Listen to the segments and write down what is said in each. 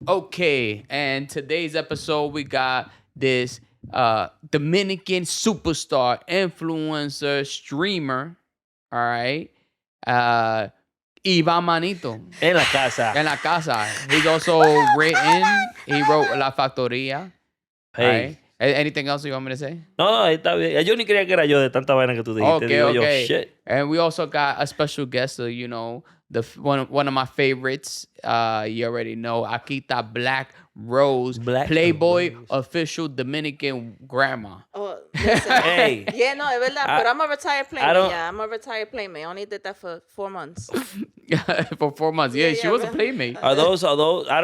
Okay, and today's episode we got this Dominican superstar, influencer, streamer. All right, uh, Ivan Manito En la casa. en la casa. He's also written. He wrote La Factoria. All right. Hey. Anything else you want me to say? No, ahí está bien. Yo ni creía que era yo de tanta vaina que tú dijiste. Okay, Digo yo, okay. shit. And we also got a special guest, so one of my favorites. You already know, Akita Black Rose, Black Playboy Rose. official Dominican grandma. Oh, listen. Hey. Yeah, no, es verdad. But I'm a retired playmate. don't- Yeah, I'm a retired playmate. I only did that for 4 months. For 4 months. Yeah, Yeah, she yeah, was a man. playmate. A those,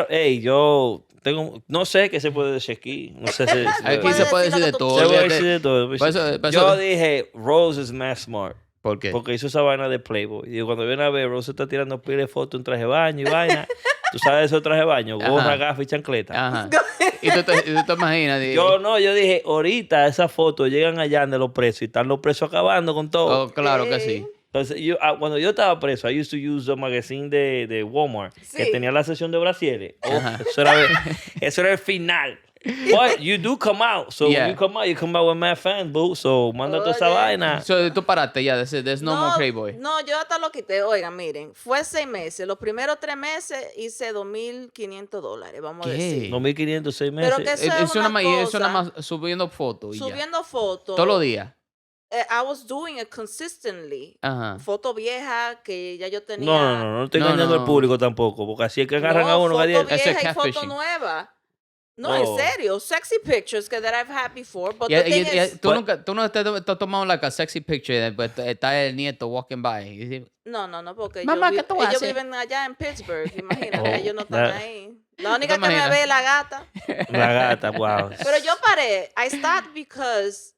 hey, yo tengo, no sé qué se puede decir aquí. No sé si Aquí se puede decir de todo. se puede olvídate. decir de todo. Por eso- Yo dije, Rose is más smart. ¿Por qué? Porque hizo esa vaina de Playboy. Y cuando viene a ver, Rose está tirando pila de fotos en traje de baño y vaina. Tú sabes eso de traje de baño, gorra, Ajá. gafas y chancleta. Ajá. y tú te imaginas. Yo dije, ahorita esas fotos llegan allá de los presos y están los presos acabando con todo. Oh, claro que sí. Entonces, cuando yo estaba preso, I used to use the magazine de Walmart, que Sí. tenía la sección de brasieres. Ajá. Eso era el final. But you do come out. So Yeah. when you come out with mad fans, boo. So manda toda esa Oye. vaina. So, tú paraste ya. There's no more Playboy. No, yo hasta lo quité. Oigan, miren, fue 6 meses. Los primeros 3 meses hice $2,500, vamos a ¿Qué? decir. 2.500, 6 meses. Pero que eso es Eso una nada más, eso nada cosa. más subiendo fotos. y ya. Subiendo fotos. Todos los días. I was doing it consistently. Ajá. Foto vieja que ya yo tenía. No estoy No, engañando no. al público tampoco, porque así es que agarran a uno. foto Gadiel. Eso es vieja y foto catfishing. nueva. No, Oh. en serio. Sexy pictures that I've had before. But Y- the y- thing y- is, tú no te has tomado like a sexy picture, but está el nieto walking by. Y dice, no, porque Mamá, ellos, ¿qué tú ellos haces? viven allá en Pittsburgh. Imagínate, Oh, ellos no están that- ahí. La única te que me imaginas? ve es la gata. La gata, wow. Pero yo paré. I stopped because,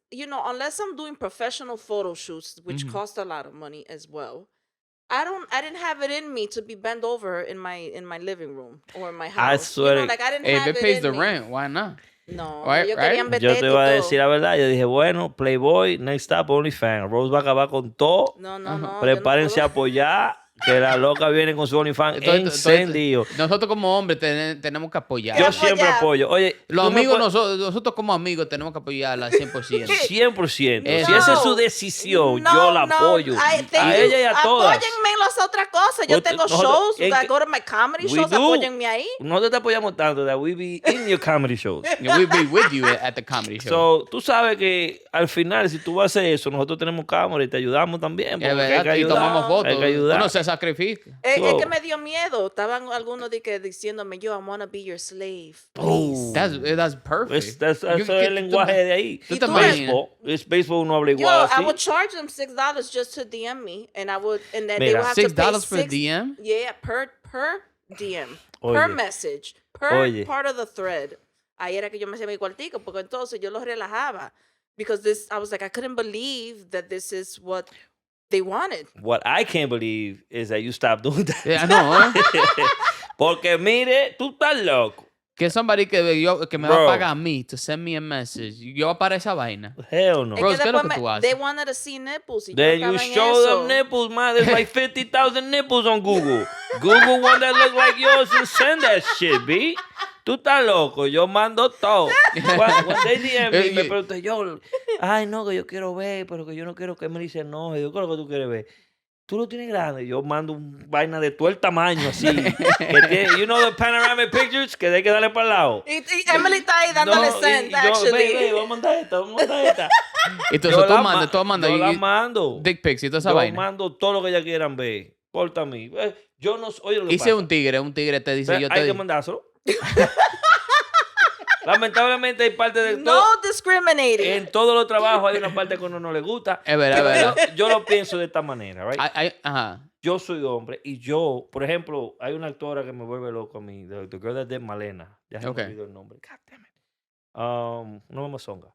unless I'm doing professional photo shoots, which cost a lot of money as well, I didn't have it in me to be bent over in my living room or in my house. swear I didn't if have it it pays in the me. rent, why not? No, Right, ellos right. querían Yo vender te iba a todo. decir la verdad. Yo dije, bueno, Playboy, next up, OnlyFans. Rose va a acabar con todo. No, yo no Prepárense a puedo. apoyar, que la loca viene con su OnlyFans Entonces, encendido. nosotros como hombres tenemos que apoyar. Yo apoyar. siempre apoyo. Oye, Los tú me amigos, puedes- nosotros como amigos tenemos que apoyarla 100%. 100%. Si No. esa es su decisión, yo la apoyo. A ella y a todas. Apóyenme en las otras cosas. Yo Usted- tengo nosotros- shows. en I que- go to my comedy We shows. do. Apóyenme ahí. Nosotros te apoyamos tanto that we be in your comedy shows. We'll be with you at the comedy show. So, tú sabes que al final, si tú vas a hacer eso, nosotros tenemos cámara y te ayudamos también. porque es hay verdad, que y ayudar. tomamos fotos. Hay que ayudar. Uno se sacrifica. Es So- que me dio miedo. Estaban algunos diciéndome, yo, I wanna be your slave. Oh. Please. That's perfect. Eso es el lenguaje de ahí. ¿Tú ¿Y te tú imaginas? Béisbol. Es béisbol, uno habla Yo, igual I would así. charge them $6 just to DM me, and then they Mira, would have to pay $6 for a DM? Yeah, per DM, Oye. per message, per Oye. part of the thread. Ahí era que yo me hacía mi cuartico, porque entonces yo los relajaba, because I was like, I couldn't believe that this is what they wanted. What I can't believe is that you stop doing that. Yeah, no, Porque mire, tú estás loco. que somebody que me va Bro. a pagar a mí to send me a message. Yo voy a parar esa vaina. Hell no. Es Bro, que ¿qué es lo después que tú haces? they wanted to see nipples, y yo Then you estaba en show eso. them nipples, man. There's like 50,000 nipples on Google. Google one that look like yours and send that shit, B. Tú estás loco. Yo mando todo. When they DM me, me preguntan yo, ay, no, que yo quiero ver, pero que yo no quiero que me dicen no. Yo, ¿qué es lo que tú quieres ver? Tú lo tienes grande. Yo mando un vaina de todo el tamaño, así. Que tiene, you know the panoramic pictures? Que hay que darle para el lado. Y Emily está ahí dándole send, y yo, actually. ve, vamos a mandar esta, vamos a mandar esta. Entonces Yo tú la mandas, tú mandas. Yo la y- mando. Dick pics y toda esa Yo vaina. mando todo lo que ellas quieran ver. Porta a mí. Yo no oye lo que Y si pasa. un tigre te dice, yo Hay te que mandárselo. Lamentablemente hay parte de No todo. discriminating. En todos los trabajos hay una parte que a uno no le gusta. Es verdad, es verdad. Yo lo pienso de esta manera, right? Ajá. Yo soy hombre y yo, por ejemplo, hay una actora que me vuelve loco a mí, the girl that did Malena. Ya se Ok. me olvidó el nombre. God damn it. Una mamazonga.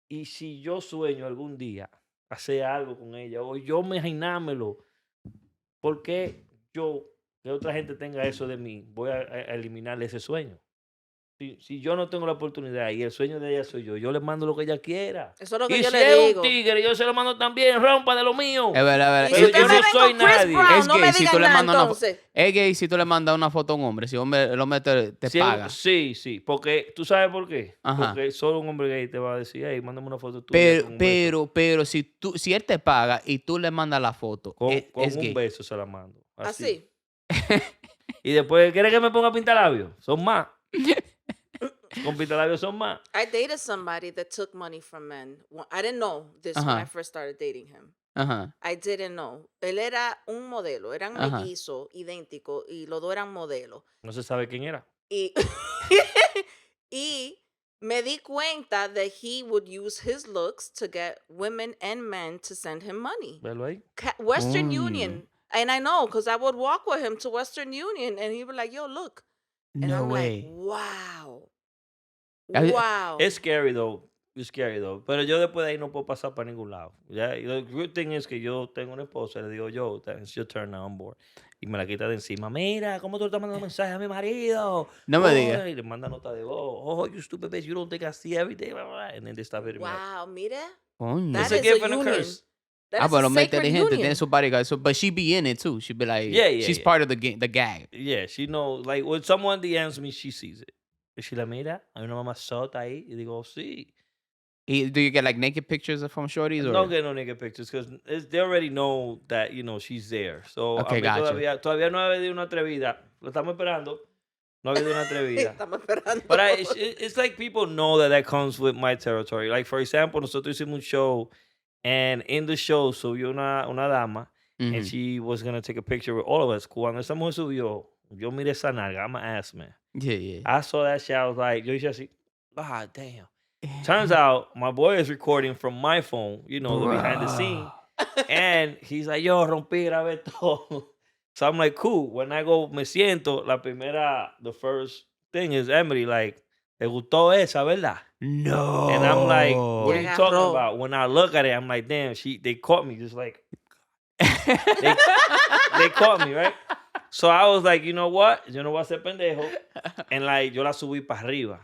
Y si yo sueño algún día hacer algo con ella o yo me imaginármelo, ¿por qué yo, que otra gente tenga eso de mí, voy a eliminarle ese sueño? Si yo no tengo la oportunidad y el sueño de ella soy yo le mando lo que ella quiera. Eso es lo que Y yo si le es digo. un tigre, yo se lo mando también, rompa de lo mío. Es verdad, Y Pero si yo usted me no ven soy con Chris nadie. Brown, Es no me gay si digan tú le nada mandas una entonces. es gay si tú le mandas una foto a un hombre. Si el hombre te Sí, paga. sí, porque tú sabes por qué. Ajá. Porque solo un hombre gay te va a decir, hey, mándame una foto tuya con un beso. Pero si él te paga y tú le mandas la foto, Con es un gay. beso se la mando. Así. Y después, ¿quieres que me ponga pintalabios? Son más. Con pintalabios son más. I dated somebody that took money from men. I didn't know this when I Ajá. first started dating him. Ajá. I didn't know. Él era un modelo, eran Ajá. mellizos, idénticos, y los dos eran modelos. No se sabe quién era. Y, y me di cuenta that he would use his looks to get women and men to send him money. Velo ahí. Western Union. And I know, because I would walk with him to Western Union, and he would be like, yo, look. And No I'm way. like, wow. I- Wow. Es scary, though. It's scary, though. Pero yo después de ahí no puedo pasar para ningún lado. Ya, y the good thing is que yo tengo una esposa y le digo, yo, it's your turn now on board. Y me la quita de encima. Mira, ¿cómo tú le estás mandando mensajes a mi marido? No me Oh, digas. y le manda nota de voz. Oh, you stupid bitch, you don't think I see everything. Blah, blah, blah. And then they stop hitting me up. Wow, mire. Coño. That It's a is gift a and a union. curse. That is a Pero muy sacred inteligente, union. tiene su bodyguard. So, but she be in it too. She be like, Yeah, yeah, she's yeah. part of the gag. Yeah, she knows. Like, when someone DMs me, she sees it. Y she la mira, hay una mamá sota ahí. Y digo, sí. Do you get like naked pictures from shorties? Or? No get no nigga pictures because they already know that, she's there. So, Okay, a mí gotcha. todavía no ha habido una atrevida. Lo estamos esperando. No ha habido una atrevida. Estamos esperando. But it's like people know that comes with my territory. Like, for example, nosotros hicimos un show, and in the show subió una dama, and Mhm. she was going to take a picture with all of us. Cuando esa mujer subió, yo miré esa nalga. I'm an ass man. Yeah, yeah. I saw that shit. I was like, yo hice así, God damn. Turns out my boy is recording from my phone, the behind the scene. And he's like, yo, rompí, grabé todo. So I'm like, cool. When I go, me siento, the first thing is Emily, like, ¿te gustó esa, verdad? No. And I'm like, what are you talking Agarró. about? When I look at it, I'm like, damn, they caught me just like, they caught me, right? So I was like, you know what? Yo no voy a ser pendejo. And like, yo la subí para arriba.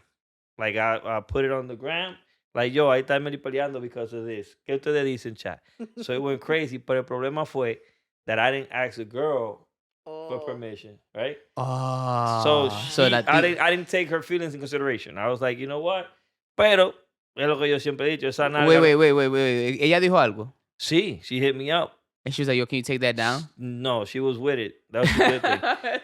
Like, I put it on the gram. Like, yo, ahí está Emily peleando because of this. ¿Qué ustedes dicen, chat? So it went crazy. But el problema fue that I didn't ask the girl for permission, right? Oh. I didn't take her feelings in consideration. I was like, you know what? Pero, es lo que yo siempre he dicho. Esa nalga, Wait. Ella dijo algo. Sí, she hit me up. And she was like, yo, can you take that down? No, she was with it. That was the good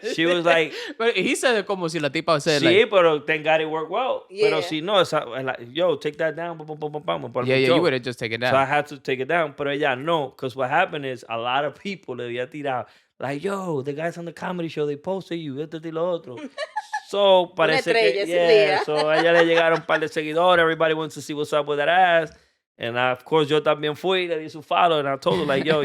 thing. She was like, But he said it como si la tipa said sí, like, pero thank God it worked well. Yeah. Pero si no, like, yo, take that down. Pum, pum, pum, pum, pum, yeah, yo. you would have just taken it So I down. had to take it down. Pero ella no, because what happened is a lot of people le había tirado. Like, yo, the guys on the comedy show, they posted you, esto y lo otro. So, parece estrella que, ese día. so a ella le llegaron un par de seguidores. Everybody wants to see what's up with that ass. And of course, yo también fui, le di su follow, and I told her, like, yo,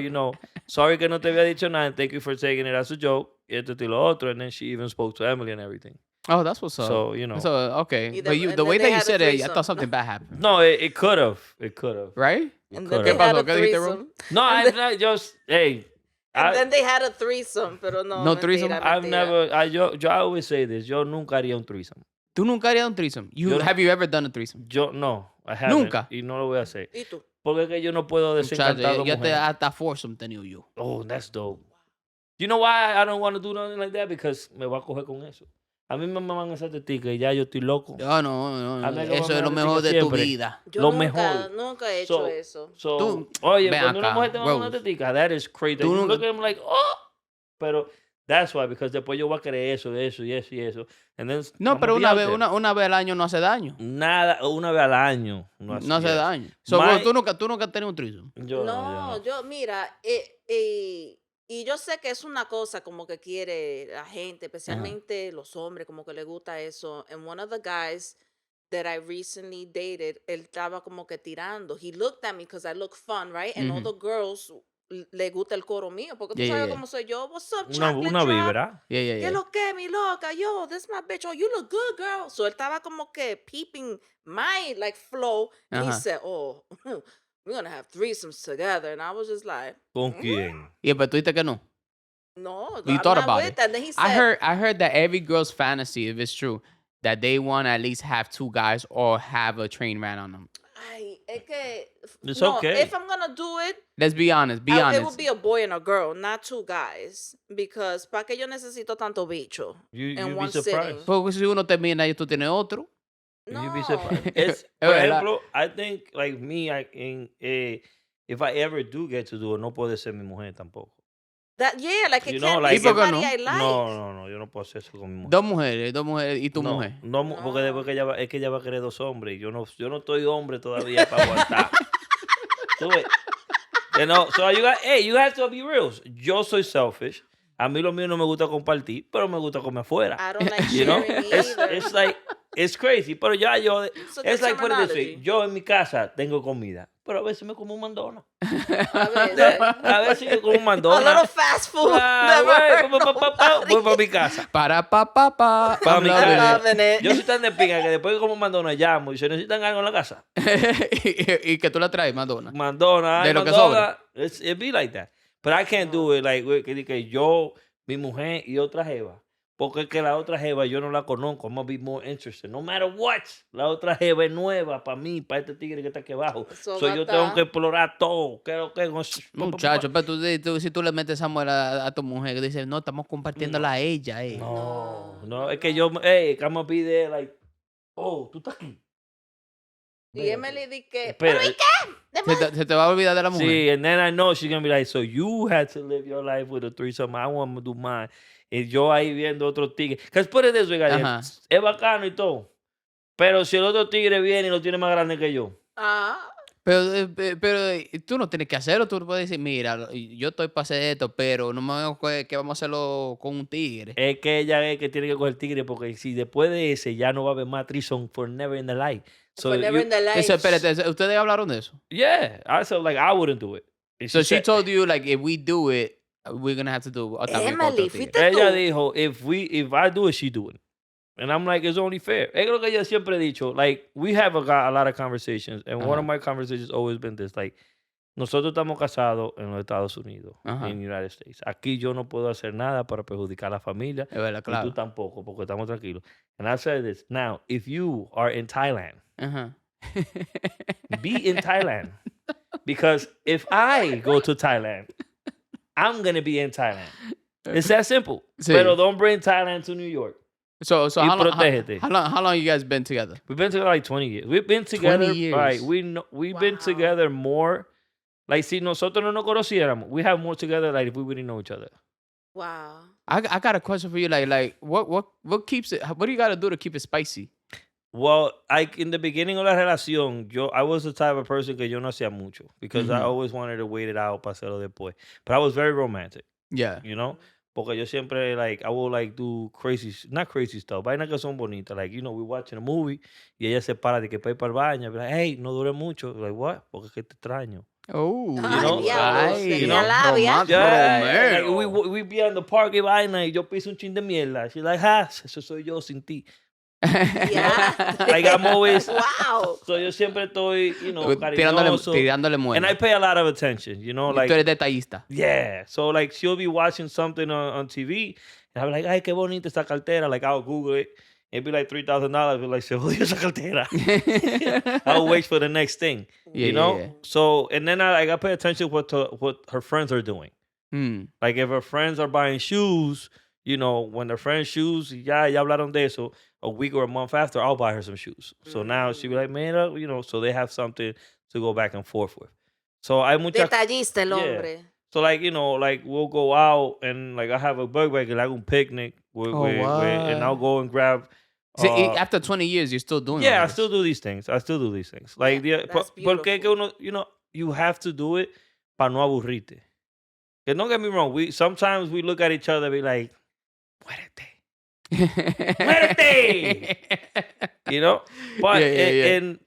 sorry que no te había dicho nada, and thank you for taking it as a joke, esto y lo otro. And then she even spoke to Emily and everything. Oh, that's what's up. So, So, okay. Y But the- you, and the then way they that you had a said it, I threesome. thought something bad happened. No, it could have. It could have. Right? And could then they have. had a ¿Qué pasó? ¿Qué dijiste, bro? threesome. No, I'm not just, hey. And then they had a threesome, pero no. No mentira, threesome? I've mentira. never, I always say this, yo nunca haría un threesome. ¿Tú nunca harías un threesome? Have you ever done a threesome? Yo no, I haven't. Nunca. Y no lo voy a hacer. ¿Y tú? Porque es que yo no puedo desencantar Muchacho, a yo dos te mujeres. hasta foursome tenido yo. Oh, that's dope. You know why I don't want to do nothing like that? Because me voy a coger con eso. A mí me maman esa tetica y ya yo estoy loco. Oh, no. A mí lo Eso que es lo me mejor de tu siempre. vida. Yo Lo nunca, mejor. nunca he hecho eso. So, Tú, oye, ven cuando una acá, mujer te manda una Rose. tetica, that is crazy. Tú You nunca- look at them like, oh. Pero that's why, because después yo voy a querer eso y eso. And then, No, vamos pero a una vez, pillarte. una vez al año no hace daño. Nada, una vez al año. No hace yes. daño. So, My- tú nunca has tenido un threesome. Yo No, yo, mira, y yo sé que es una cosa como que quiere la gente, especialmente los hombres, como que le gusta eso. And one of the guys that I recently dated, él estaba como que tirando. He looked at me because I look fun, right? And all Ujú. the girls le gusta el coro mío, porque tú Yeah, sabes yeah. cómo soy yo. What's up, Una chocolate drop? vibra. Yeah. ¿Qué lo que, mi loca? Yo, this my bitch. Oh, you look good, girl. So él estaba como que peeping my like flow. And he Ajá. said, oh, we're gonna have threesomes together. And I was just like, ¿Con quién? Yeah, pero tú dijiste que no. no, You I'm thought not about with it. that. And then he said, I heard that every girl's fantasy, if it's true, that they want to at least have 2 guys or have a train ran on them? Ay, es que It's no. okay. If I'm gonna do it, Let's be honest. Be it honest. would be a boy and a girl, not 2 guys. Because ¿para qué yo necesito tanto bicho You'd in be one surprised. sitting? Porque si uno termina y tú tienes otro. You'd be No. surprised. It's, por verdad. ejemplo, I think, like me, if I ever do get to do it, no puede ser mi mujer tampoco. That yeah, like it You can't know, be like- ¿Y por qué somebody no? I like. No, yo no puedo hacer eso con mi mujer. 2 mujeres y tu no, mujer. No, porque No. después que es que ella va a querer 2 hombres y yo no estoy hombre todavía para aguantar. Tú ves. You know, so you have to be real. Yo soy selfish. A mí lo mío no me gusta compartir, pero me gusta comer afuera. I don't like You know, sharing either. it's like, it's crazy. Pero yo, It's a good it's like, put it this way. terminology. Yo en mi casa tengo comida, pero a veces me como un mandona. A veces. A veces yo como un A mandona. little fast food. Ah, Never güey, heard voy para mi casa. Pa. Pa' mi I'm casa. loving it. Yo soy tan de pinga que después que como mandona llamo y se necesitan algo en la casa. y que tú la traes, Madonna. Mandona, De ay, lo que mandona. It be like that. But I can't do it like que yo, mi mujer y otra jeva. Porque es que la otra jeva yo no la conozco. I'm gonna be more interested. No matter what. La otra jeva es nueva para mí, para este tigre que está aquí abajo. Eso So va yo a tengo estar. que explorar todo. ¿Qué es lo que? Muchacho, pero si tú le metes amor a tu mujer, que dices, no, estamos compartiéndola a ella. No, es que yo, I'm gonna be there like, oh, tú estás aquí. Y Emily di que, Espera, ¿pero y qué? Se te va a olvidar de la mujer. Sí, and then I know she's gonna be like, so you had to live your life with a threesome. I want to do mine. Y yo ahí viendo otro tigre. Because put it this way, Gabriel, Ajá. es bacano y todo. Pero si el otro tigre viene y lo tiene más grande que yo. Ah, Pero tú no tienes que hacerlo. Tú puedes decir, mira, yo estoy para hacer esto, pero no me veo que vamos a hacerlo con un tigre. Es que ella es que tiene que coger tigre porque si después de ese ya no va a haber más threesome for never in the life. So for never in the life. Eso, espérate, ¿ustedes hablaron de eso? yeah, I said like I wouldn't do it. And So she said- told you, like, if we do it, we're going to have to do it. Emily, También con otro fuiste tigre. Ella tú. dijo, if I do it, she do it. And I'm like, it's only fair. Es lo que yo siempre he dicho. Like, we have a lot of conversations. And one of my conversations always been this. Like, nosotros estamos casados en los Estados Unidos, Ajá. en United States. Aquí yo no puedo hacer nada para perjudicar a la familia. Es verdad, Y tú claro. tampoco, porque estamos tranquilos. And I said this. Now, if you are in Thailand, Ajá. be in Thailand. Because if I go to Thailand, I'm going to be in Thailand. It's that simple. Sí. Pero don't bring Thailand to New York. So Y how long, protégete. how long you guys been together? We've been together like 20 years. We've been together. years. Right, we've been Wow. together more. Like, si nosotros no nos conociéramos, we have more together like if we wouldn't know each other. Wow. I got a question for you. Like what keeps it? What do you got to do to keep it spicy? Well, like in the beginning of la relación, I was the type of person que yo no hacía mucho because I Mhm. always wanted to wait it out para hacerlo después. But I was very romantic, Yeah. you know? Porque yo siempre, like, I will, like, do not crazy stuff, vainas que son bonitas. Like, you know, we're watching a movie y ella se para de que para ir para el baño. Be like, hey, no dure mucho. Like, what? Porque es que te extraño. Oh, Ay, know, diablos, you tenía know, labia. Yeah, Romeo. like, we be on the park y vaina y yo piso un chin de mierda. She's like, eso soy yo sin ti. Yeah. Like, I'm always- Wow. So yo siempre estoy, you know, tirándole cariñoso. tirándole And I muela. pay a lot of attention, you know, Tú like, eres detallista. yeah. So, like, she'll be watching something on TV and I'll be like, ay, qué bonita esta cartera. Like, I'll Google it. It'd be like $3,000. Be like, se jodió esa cartera. I'll wait for the next thing, Yeah, you know? yeah. So, and then I pay attention to what her friends are doing. Mm. Like, if her friends are buying shoes, you know, when their friends' shoes, ya hablaron de eso, a week or a month after, I'll buy her some shoes. So now she'll be like, man, you know, so they have something to go back and forth with. So hay muchas... Detallista el Yeah. hombre. So, like, you know, like, we'll go out and, like, I have a burger, like, un picnic, and I'll go and grab... See, after 20 years, you're still doing Yeah, all I this. still do these things. Like, Yeah, that's porque que beautiful. uno, you know, you have to do it para no aburrirte. Que don't get me wrong, sometimes we look at each other and be like, muérete. Muérete! You know? But, Yeah. and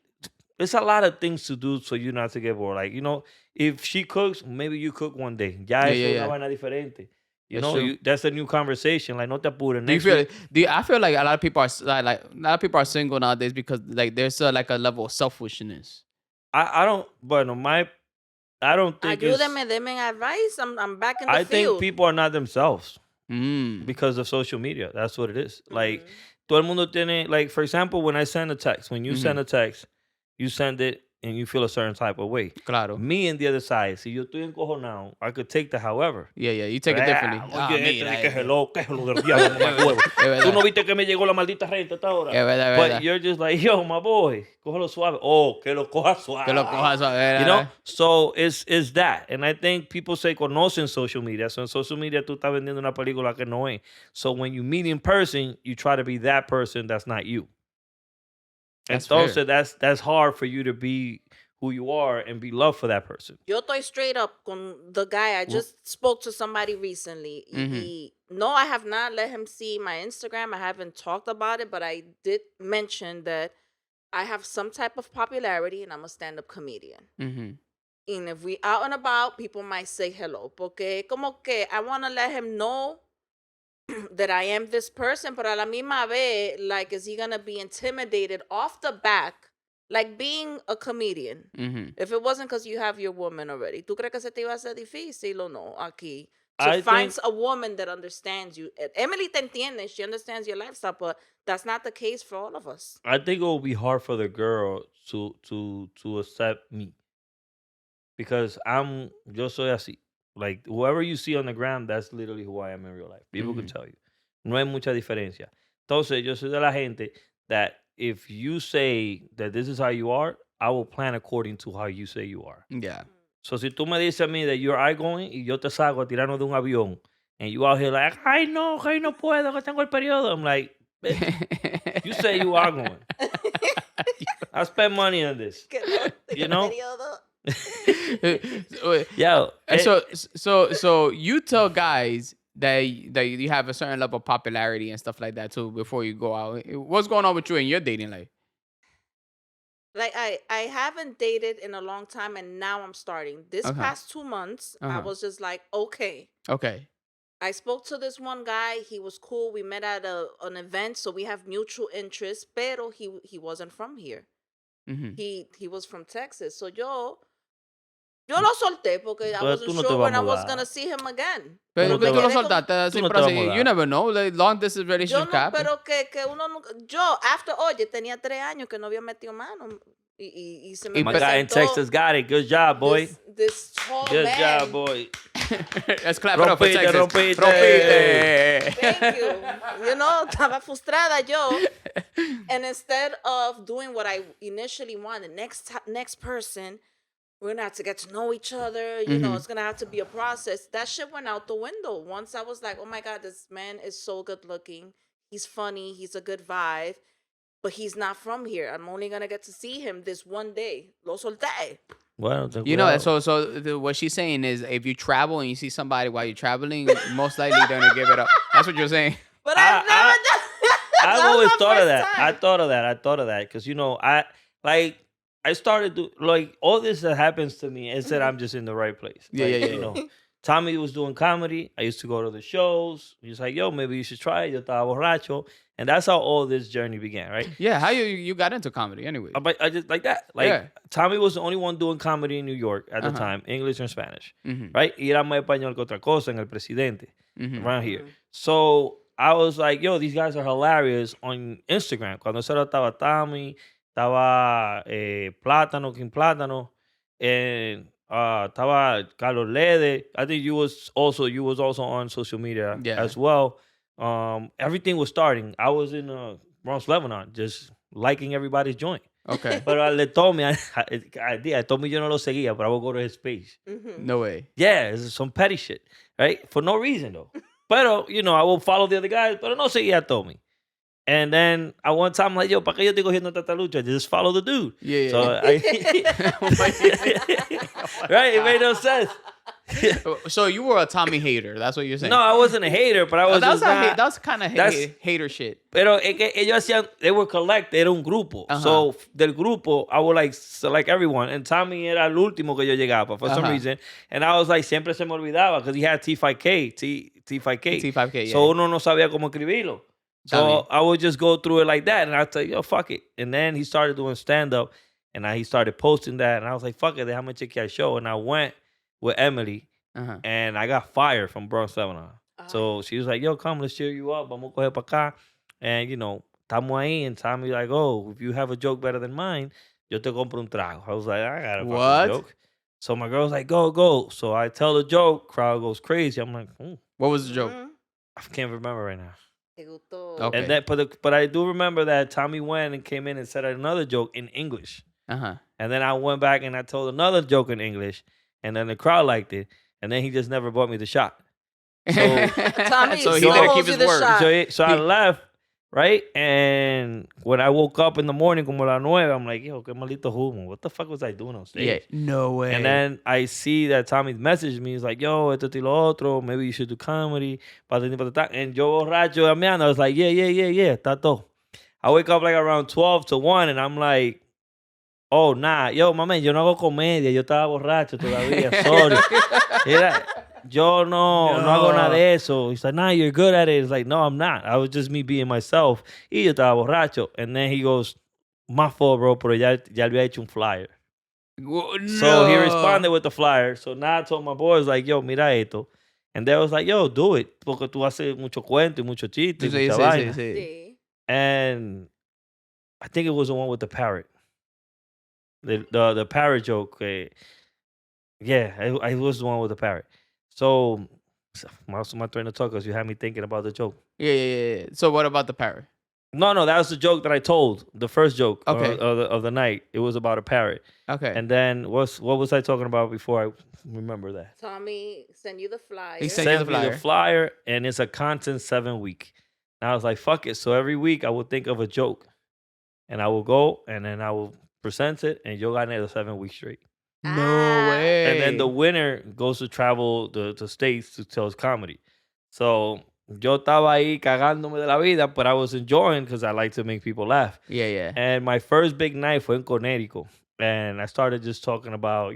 there's a lot of things to do so you not to get bored. Like, you know, if she cooks, maybe you cook one day. Ya Yeah, eso es yeah. una vaina diferente. You That's know, true. that's a new conversation. Like, no te apures. Do you Next feel? week, I feel like a lot of people are like a lot of people are single nowadays because like there's like a level of selfishness. I don't, bueno, I don't think it's, Ayúdeme, deme advice. I'm back in the I field. think people are not themselves Mm. because of social media. That's what it is. Like, todo el mundo tiene, like, for example, when I send a text, when you send a text, you send it and you feel a certain type of way. Claro. Me and the other side, si yo estoy encojonado, I could take that however. Yeah, you take it differently. Oye, que hello del diablo, mamá huevo. Tú no viste que me llegó la maldita renta hasta ahora. Es verdad, But you're just like, yo, my boy, cógelo suave. Oh, que lo coja suave. Que lo coja suave. You know? So it's that. And I think people say conocen social media. So en social media tú estás vendiendo una película que no es. So when you meet in person, you try to be that person that's not you. Entonces, that's hard for you to be who you are and be loved for that person. Yo estoy straight up con the guy. I just spoke to somebody recently. No, I have not let him see my Instagram. I haven't talked about it, but I did mention that I have some type of popularity and I'm a stand-up comedian. And if we out and about, people might say hello. Porque como que I want to let him know that I am this person, but a la misma vez, like, is he gonna be intimidated off the back, like being a comedian? If it wasn't because you have your woman already, ¿tú crees que se te iba a hacer difícil o no aquí? To find a woman that understands you. Emily te entiende, she understands your lifestyle, but that's not the case for all of us. I think it will be hard for the girl to accept me because yo soy así. Like, whoever you see on the gram, that's literally who I am in real life. People can tell you. No hay mucha diferencia. Entonces, yo soy de la gente that if you say that this is how you are, I will plan according to how you say you are. Yeah. So, si tú me dices a mí that you're outgoing y yo te salgo a tirarnos de un avión and you out here like, ay, no puedo, que tengo el periodo. I'm like, you say you are going. I spend money on this. You know? Yeah. So you tell guys that you have a certain level of popularity and stuff like that too before you go out. What's going on with you in your dating life? Like I haven't dated in a long time and now I'm starting. This past 2 months, I was just like, okay. I spoke to this one guy. He was cool. We met at an event, so we have mutual interests. Pero he wasn't from here. He was from Texas. So yo lo solté porque I wasn't sure when I was gonna see him again. Pero tú lo soltaste así, pero así, you never know. Like, long distance relationship happen. Pero que uno nunca. Yo, oye, tenía 3 años que no había metido mano. Y se me My guy in Texas got it. Good job, boy. This tall Good man. job, boy. Let's clap it up for Texas. Rompiste. Thank you. You know, estaba frustrada yo. And instead of doing what I initially wanted, next person, we're going to have to get to know each other. You know, it's going to have to be a process. That shit went out the window. Once I was like, oh my God, this man is so good looking. He's funny. He's a good vibe. But he's not from here. I'm only going to get to see him this one day. Lo solté. Well, you know, so what she's saying is if you travel and you see somebody while you're traveling, most likely they're going to give it up. That's what you're saying. But I've never done I've always thought of that. I thought of that. Because, you know, I started to, like, all this that happens to me is that I'm just in the right place. Yeah. You know, Tommy was doing comedy. I used to go to the shows. He was like, yo, maybe you should try it. Yo estaba borracho. And that's how all this journey began, right? Yeah, how you got into comedy anyway? I just like that. Like, Tommy was the only one doing comedy in New York at the time, English and Spanish, right? Y era más español que otra cosa en El Presidente, around here. So I was like, yo, these guys are hilarious on Instagram. Cuando eso estaba Tommy, estaba Plátano, King Plátano, and estaba Carlos Lede. I think you was also on social media as well. Everything was starting. I was in Bronx, Lebanon, just liking everybody's joint. Okay. But le told me, I told me yo no lo seguía, but I will go to his page. No way. Yeah, it's some petty shit, right? For no reason, though. Pero, you know, I will follow the other guys, pero no seguía a Tommy. And then at one time, I'm like, yo, ¿para qué yo estoy cogiendo tanta lucha? Just follow the dude. Yeah. So right? It made no sense. So you were a Tommy hater. That's what you're saying. No, I wasn't a hater, but I was just not. That's kind of hater shit. Pero ellos hacían, they were collected, era un grupo. So del grupo, I would like select everyone. And Tommy era el último que yo llegaba for some reason. And I was like, siempre se me olvidaba because he had T5K. T5K, yeah. So uno no sabía cómo escribirlo. So I would just go through it like that. And I'd say, yo, fuck it. And then he started doing stand-up. And he started posting that. And I was like, fuck it, déjame chequear el show. And I went with Emily. And I got fired from Bronx, Lebanon. So she was like, yo, come, let's cheer you up. Vamos a coger para acá. And, you know, estamos ahí, and Tommy like, oh, if you have a joke better than mine, yo te compro un trago. I was like, I got a What? fucking joke. So my girl's like, go. So I tell the joke, crowd goes crazy. I'm like, What was the joke? I can't remember right now. Te gustó. Okay. And then, but I do remember that Tommy went and came in and said another joke in English. Uh-huh. And then I went back and I told another joke in English, and then the crowd liked it. And then he just never bought me the shot. So, Tommy so he still didn't owes keep you his the word. shot. so I left, right? And when I woke up in the morning, como las 9, I'm like, yo, qué maldito humo. What the fuck was I doing on stage? Yeah, no way. And then I see that Tommy messaged me. He's like, yo, esto y lo otro. Maybe you should do comedy. And yo borracho, I was like, yeah. Está todo. I wake up like around 12 to 1, and I'm like, oh, nah. Yo, mami, yo no hago comedia. Yo estaba borracho todavía. Sorry. Yo no hago nada de eso. He's like, nah, you're good at it. It's like, no, I'm not. I was just me being myself. Y yo estaba borracho. And then he goes, my fault, bro, pero ya había hecho un flyer. No. So he responded with the flyer. So now I told my boys, like, yo, mira esto. And they was like, yo, do it. Porque tú haces mucho cuento y mucho chiste. Y mucha vaina. Sí. And I think it was the one with the parrot. The parrot joke. Yeah, it was the one with the parrot. So my train of thought because you had me thinking about the joke. Yeah. So what about the parrot? No, that was the joke that I told. The first joke Okay. of the night. It was about a parrot. Okay. And then what was I talking about before I remember that? Tommy send you the flyer. He Sent me the flyer, and it's a content 7 week. And I was like, fuck it. So every week I would think of a joke, and I will go, and then I will present it, and yo gané the 7 weeks straight. No way. And then the winner goes to travel the states to tell his comedy. So yo estaba ahí cagándome de la vida, but I was enjoying because I like to make people laugh. Yeah. And my first big night fue en Connecticut. And I started just talking about,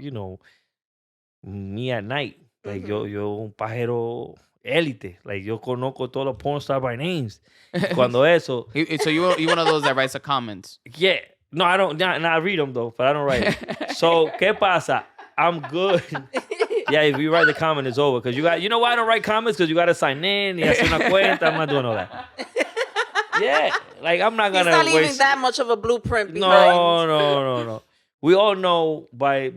me at night. Like, yo un pajero élite. Like, yo conozco todos los porn stars by names. Cuando eso. So you one of those that writes the comments? Yeah. No, I don't. I read them, though, but I don't write them. So, ¿qué pasa? I'm good. Yeah, if you write the comment, it's over. Because you know why I don't write comments? Because you got to sign in. Y hacer una cuenta. I'm not doing all that. Yeah. Like, I'm not going to waste. He's not leaving that much of a blueprint behind. No. We all know by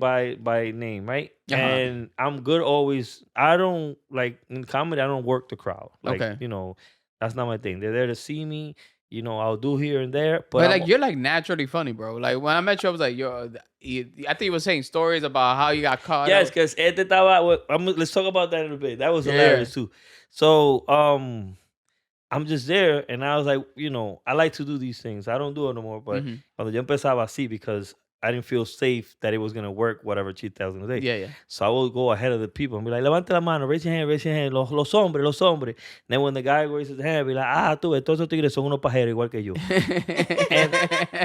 name, right? Uh-huh. And I'm good always. I don't, like, in comedy, I don't work the crowd. Like, Okay. That's not my thing. They're there to see me. I'll do here and there. But like, you're like naturally funny, bro. Like, when I met you, I was like, yo, I think you were saying stories about how you got caught. Yes, because let's talk about that in a bit. That was hilarious too. So, I'm just there, and I was like, I like to do these things. I don't do it no more, but cuando yo empezaba así, because I didn't feel safe that it was going to work, whatever chiste I was going to do. Yeah. So I would go ahead of the people and be like, levante la mano, raise your hand, los hombres. Then when the guy raises his hand, be like, tú, todos esos tigres son unos pajeros igual que yo.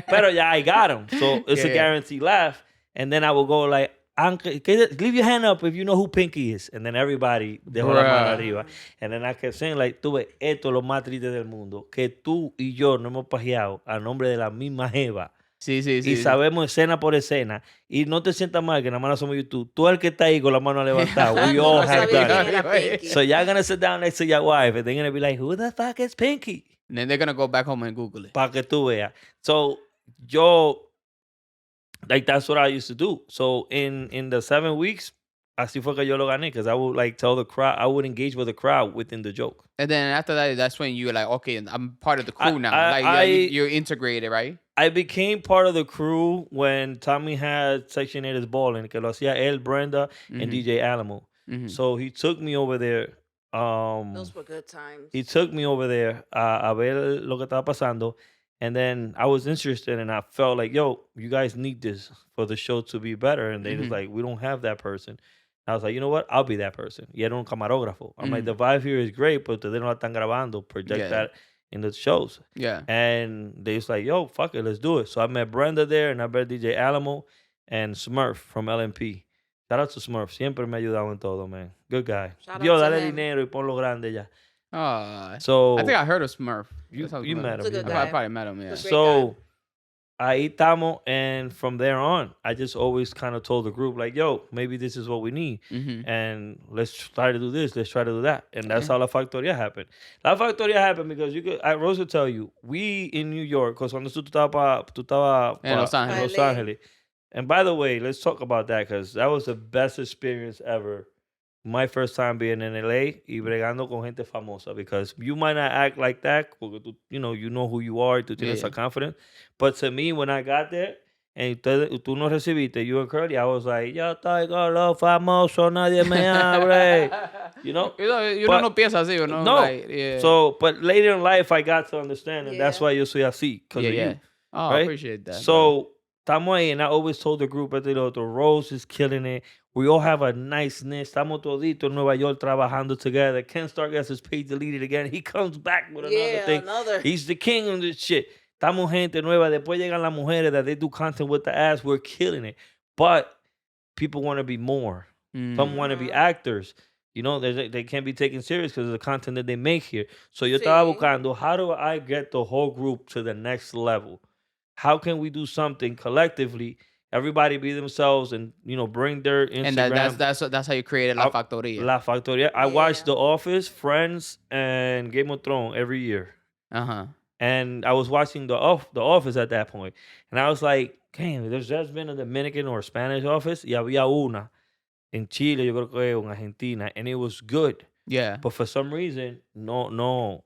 Pero ya, I got him. So it's a guaranteed laugh. And then I will go like, leave your hand up if you know who Pinky is. And then everybody dejó la mano arriba. And then I kept saying like, tú ves, esto es lo más triste del mundo, que tú y yo no hemos pajeado a nombre de la misma jeva. Sí. Y sabemos escena por escena. Y no te sientas mal que nada más no somos YouTube. Tú el que está ahí con la mano levantada. We all have done it. So y'all gonna sit down next to your wife and they're gonna be like, who the fuck is Pinky? And then they're gonna go back home and Google it. Para que tú veas. So yo, like, that's what I used to do. So in the 7 weeks, así fue que yo lo gané, because I would like tell the crowd, I would engage with the crowd within the joke. And then after that, that's when you were like, okay, I'm part of the crew now. You're integrated, right? I became part of the crew when Tommy had Section 8 is Balling, que lo hacía él, Brenda, and DJ Alamo. So he took me over there. Those were good times. He took me over there a ver lo que estaba pasando. And then I was interested, and I felt like, yo, you guys need this for the show to be better. And they was like, we don't have that person. I was like, you know what? I'll be that person. Y era un camarógrafo. I'm like, the vibe here is great, but ustedes no la están grabando. Project that in the shows. Yeah. And they was like, yo, fuck it, let's do it. So I met Brenda there, and I met DJ Alamo and Smurf from LMP. Shout out to Smurf. Siempre me ha ayudado en todo, man. Good guy. Dios, dale dinero y ponlo grande ya. So I think I heard of Smurf. You met him. That's a good I guy. probably met him, yeah. So ahí estamos, and from there on, I just always kind of told the group, like, yo, maybe this is what we need. And let's try to do this, let's try to do that. And that's how La Factoria happened. La Factoria happened because Rose will tell you, we in New York, because cuando tú estabas En Los in Ángeles. Los Angeles. And by the way, let's talk about that, because that was the best experience ever. My first time being in LA y bregando con gente famosa, because you might not act like that porque tú, you know who you are, tú tienes esa confidence. But to me, when I got there and tú no recibiste, you and Curly, I was like, yo estoy con los famosos, nadie me abre. You know? Uno no piensa así, you know? No. Like, yeah. So, but later in life, I got to understand, and that's why yo soy así, because of you. Oh, right? I appreciate that. So, estamos ahí, and I always told the group, the Rose is killing it. We all have a nice niche. Estamos toditos en Nueva York trabajando together. Ken Stark gets his page deleted again. He comes back with another thing. He's the king of this shit. Estamos gente nueva. Después llegan las mujeres that they do content with the ass. We're killing it. But people want to be more. Some want to be actors. You know, they can't be taken serious because of the content that they make here. So yo estaba buscando, how do I get the whole group to the next level? How can we do something collectively? Everybody be themselves and, bring their Instagram. And that's how you created La Factoria. La Factoria. I watched The Office, Friends, and Game of Thrones every year. And I was watching The Office at that point. And I was like, damn, there's just been a Dominican or Spanish office. Y había una en Chile, yo creo que en Argentina. And it was good. Yeah. But for some reason, no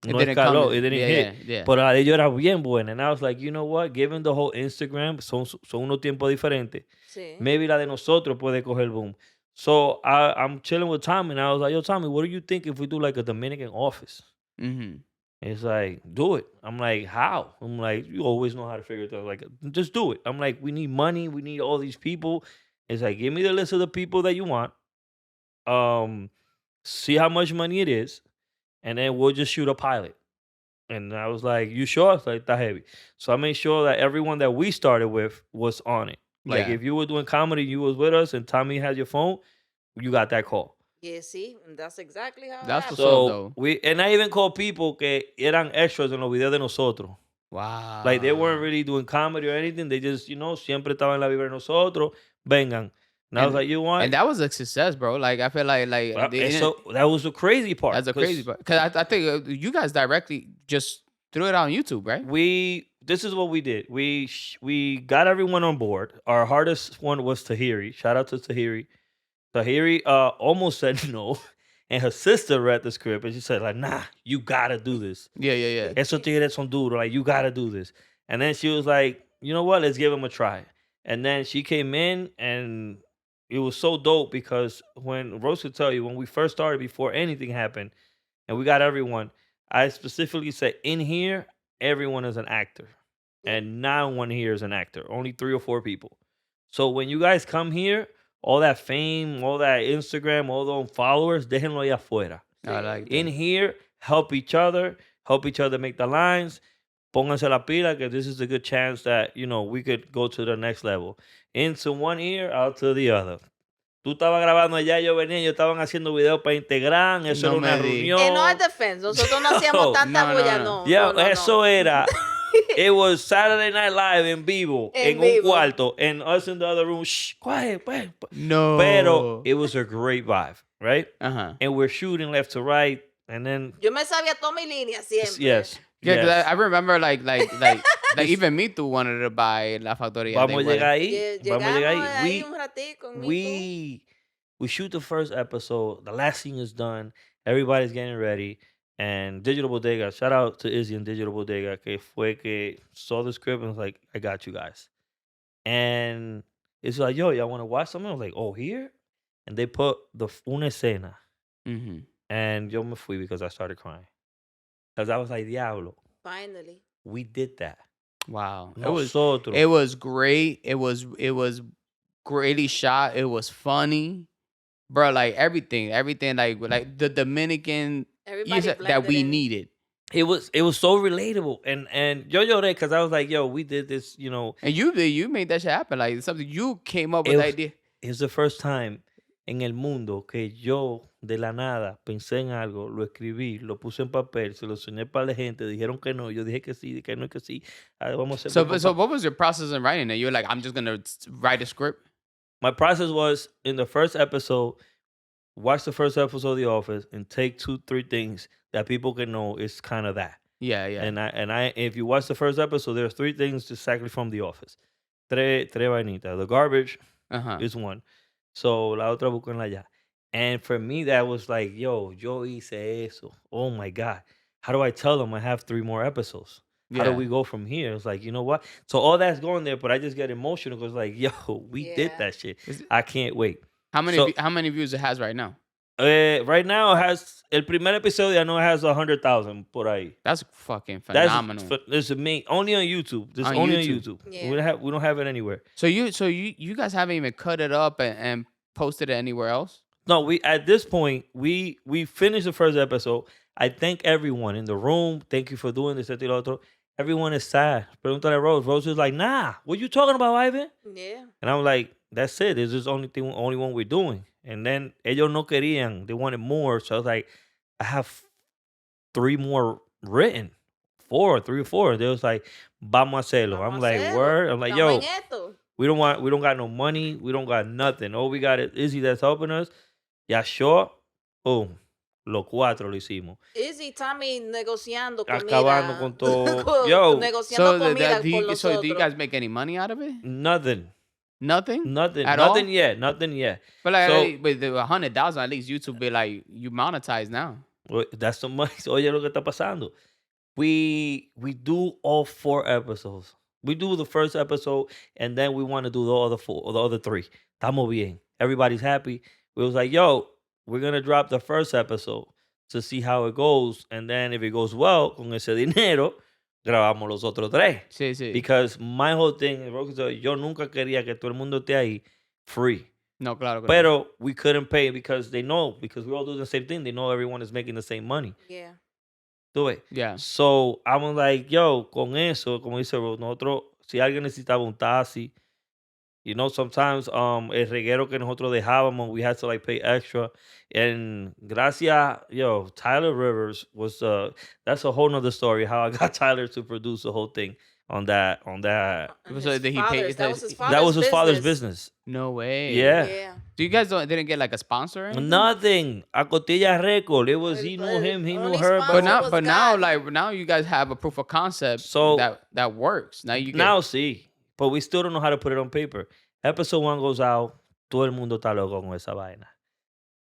didn't escaló, come. it didn't hit. Yeah. Pero la de ellos era bien buena. And I was like, you know what? Given the whole Instagram, son unos tiempos diferentes. Sí. Maybe la de nosotros puede coger boom. So I'm chilling with Tommy, and I was like, yo, Tommy, what do you think if we do like a Dominican office? It's like, do it. I'm like, how? I'm like, you always know how to figure it out. Like, just do it. I'm like, we need money. We need all these people. It's like, give me the list of the people that you want. See how much money it is. And then we'll just shoot a pilot. And I was like, you sure? I was like, that heavy. So I made sure that everyone that we started with was on it. Like, if you were doing comedy, you was with us, and Tommy had your phone, you got that call. Yeah, see? And that's exactly how That's it what's happened. up, though. And I even called people que eran extras en los videos de nosotros. Wow. Like, they weren't really doing comedy or anything. They just, siempre estaban en la vibra de nosotros. Vengan. And I was like, you want? And that was a success, bro. Like, I feel like that was the crazy part. That's the crazy part. Because I think you guys directly just threw it on YouTube, right? This is what we did. We got everyone on board. Our hardest one was Tahiri. Shout out to Tahiri. Tahiri almost said no. And her sister read the script and she said, like, nah, you gotta do this. Yeah. Esos tigres son duros. Like, you gotta do this. And then she was like, you know what? Let's give him a try. And then she came in and it was so dope because when Rose could tell you, when we first started, before anything happened, and we got everyone, I specifically said, in here, everyone is an actor. And no one here is an actor. Only 3 or 4 people. So when you guys come here, all that fame, all that Instagram, all those followers, déjenlo allá afuera. I like that. In here, help each other make the lines. Pónganse la pila, because this is a good chance that, we could go to the next level. Into one ear, out to the other. Tú estabas grabando allá, yo venía, ellos estaban haciendo videos para Instagram, eso era una reunión. En our defense, nosotros no hacíamos tanta bulla, no. Yeah, eso era. It was Saturday Night Live en vivo, en un cuarto, and us in the other room, shh, quiet. No. Pero it was a great vibe, right? And we're shooting left to right, and then... Yo me sabía toda mi línea siempre. Yes. Yeah, because I remember like Ivamito wanted to buy La Factoria. Vamos a llegar ahí. Ahí un ratico, We shoot the first episode. The last scene is done. Everybody's getting ready. And Digital Bodega, shout out to Izzy and Digital Bodega, que saw the script and was like, I got you guys. And it's like, yo, y'all want to watch something? I was like, oh, here? And they put una escena. And yo me fui because I started crying. Because I was like, diablo. Finally. We did that. Wow. Nosotros. It was great. It was greatly shot. It was funny. Bro, like everything like the Dominican that we needed. It was so relatable. And yo lloré because I was like, yo, we did this, And you made that shit happen. Like something you came up with the idea. It was the first time en el mundo que yo de la nada pensé en algo, lo escribí, lo puse en papel, se lo enseñé para la gente, dijeron que no, yo dije que sí, que no, que sí. Vamos a hacer. So what was your process in writing it? You were like, I'm just gonna write a script. My process was in the first episode, watch the first episode of The Office and take 2-3 things that people can know is kind of that. Yeah, yeah. And I if you watch the first episode, there's 3 things exactly from The Office. Tres vainitas. The garbage is one. So la otra búsquenla ya. And for me, that was like, yo hice eso. Oh my God. How do I tell them I have 3 more episodes? How do we go from here? It's like, you know what? So all that's going there, but I just get emotional because like, yo, we did that shit. I can't wait. How many views it has right now? Right now, it has el primer episodio. I know it has 100,000 por ahí. That's fucking phenomenal. That's amazing. Only on YouTube. This only on YouTube. Yeah. We don't have it anywhere. So you guys haven't even cut it up and posted it anywhere else? No, we at this point we finished the first episode. I thank everyone in the room. Thank you for doing this, esto y lo otro. Everyone is sad. Pregúntale a Rose. Rose is like, nah, what you talking about, Ivan? Yeah. And I'm like, that's it. This is only one we're doing. And then ellos no querían. They wanted more. So I was like, I have 3 more written. 3 or 4. They was like, vamos a hacerlo. I'm like, word. I'm like, yo, we don't got no money. We don't got nothing. All we got is Izzy that's helping us. Ya sure. Boom. Los 4 lo hicimos. Izzy, Tommy negociando comida. Acabando con todo. Yo. Negociando comida por nosotros. So do you guys make any money out of it? Nothing. Nothing at all? Yet. Nothing yet. But like with the 100,000 at least, YouTube be like, you monetize now. Well, that's so much. Oye, lo que está pasando. We do all 4 episodes. We do the first episode, and then we want to do the other 3. Estamos bien. Everybody's happy. We was like, yo, we're gonna drop the first episode to see how it goes, and then if it goes well, con ese dinero, grabamos los otros 3. Sí. Because my whole thing, yo nunca quería que todo el mundo esté ahí free. No, claro. Pero we couldn't pay because they know, because we all do the same thing. They know everyone is making the same money. Yeah. Do it. Yeah. So I'm like, yo, con eso, como dice Rose, nosotros, si alguien necesitaba un taxi, you know, sometimes el reguero que nosotros dejábamos, we had to like pay extra. And gracias, yo, Tyler Rivers was, that's a whole nother story, how I got Tyler to produce the whole thing on that. So did he pay? That was his father's business. No way. Yeah. So you guys didn't get like a sponsor or anything? Nothing. A Cotilla Record. It was, he knew him, he knew her. But now you guys have a proof of concept so that works. Now see. But we still don't know how to put it on paper. Episode 1 goes out. Todo el mundo está loco con esa vaina.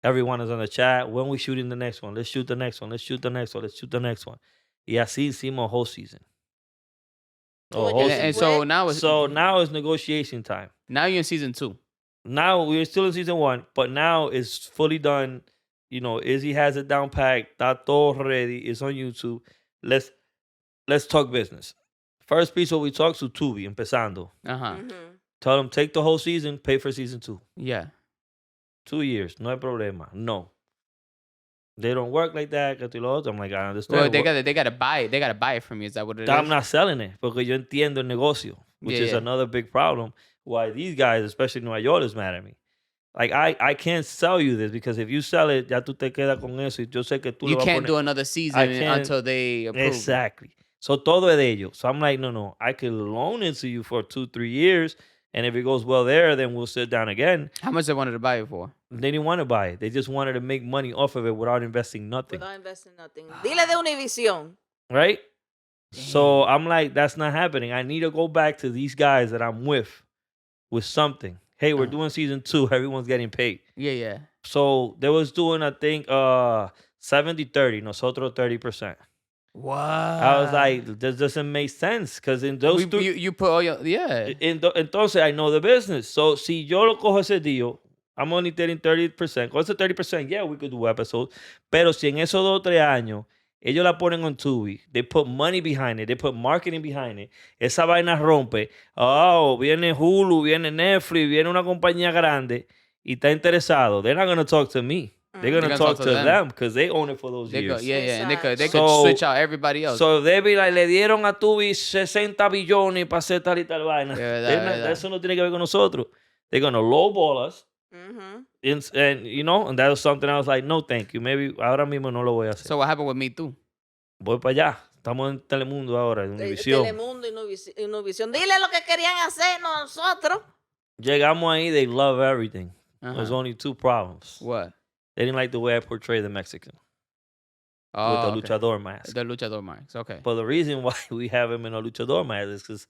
Everyone is on the chat. When we shooting the next one? Let's shoot the next one. Let's shoot the next one. Let's shoot the next one. Y así hicimos a whole season. So now it's negotiation time. Now you're in season 2. Now we're still in season 1, but now it's fully done. You know, Izzy has it down packed. Está todo ready. It's on YouTube. Let's talk business. First piece what we talk to Tubi, empezando. Tell them take the whole season, pay for season 2. Yeah. 2 years, no hay problema. No. They don't work like that. I'm like, I understand. Well, they gotta buy it. They gotta buy it from you. Is that what it is? I'm not selling it because yo entiendo el negocio, which is another big problem. Why these guys, especially Nueva York, is mad at me. Like, I can't sell you this because if you sell it, ya tú te quedas con eso. Y yo sé que tú you can't do another season until they approve. Exactly. So todo es de ellos. So I'm like, no. I could loan it to you for 2-3 years. And if it goes well there, then we'll sit down again. How much they wanted to buy it for? They didn't want to buy it. They just wanted to make money off of it without investing nothing. Dile de Univision. Right? Damn. So I'm like, that's not happening. I need to go back to these guys that I'm with something. Hey, we're doing season 2. Everyone's getting paid. Yeah. So they was doing, I think, 70-30. Nosotros 30%. Wow. I was like, this doesn't make sense because in those two, you put all your entonces I know the business. So si yo lo cojo ese deal, I'm only getting 30%. Con ese 30%, yeah, we could do episodes. Pero si en esos 2 o 3 años ellos la ponen on Tubi, they put money behind it, they put marketing behind it, esa vaina rompe. Oh, viene Hulu, viene Netflix, viene una compañía grande y está interesado. They're not going to talk to me. They're gonna talk to them because they own it for those years. And they could switch out everybody else. So they be like, le dieron a Tubi 60 billones para hacer tal y tal vaina. Eso no tiene que ver con nosotros. They're gonna lowball us And you know, and that was something I was like, no, thank you. Maybe ahora mismo no lo voy a hacer. So what happened with Me Too? Voy para allá. Estamos en Telemundo ahora, en Univisión. Telemundo y Univisión. Dile lo que querían hacer nosotros. Llegamos ahí, they love everything. There's only two problems. What? They didn't like the way I portray the Mexican. With the luchador mask. The luchador mask, okay. But the reason why we have him in a luchador mask is because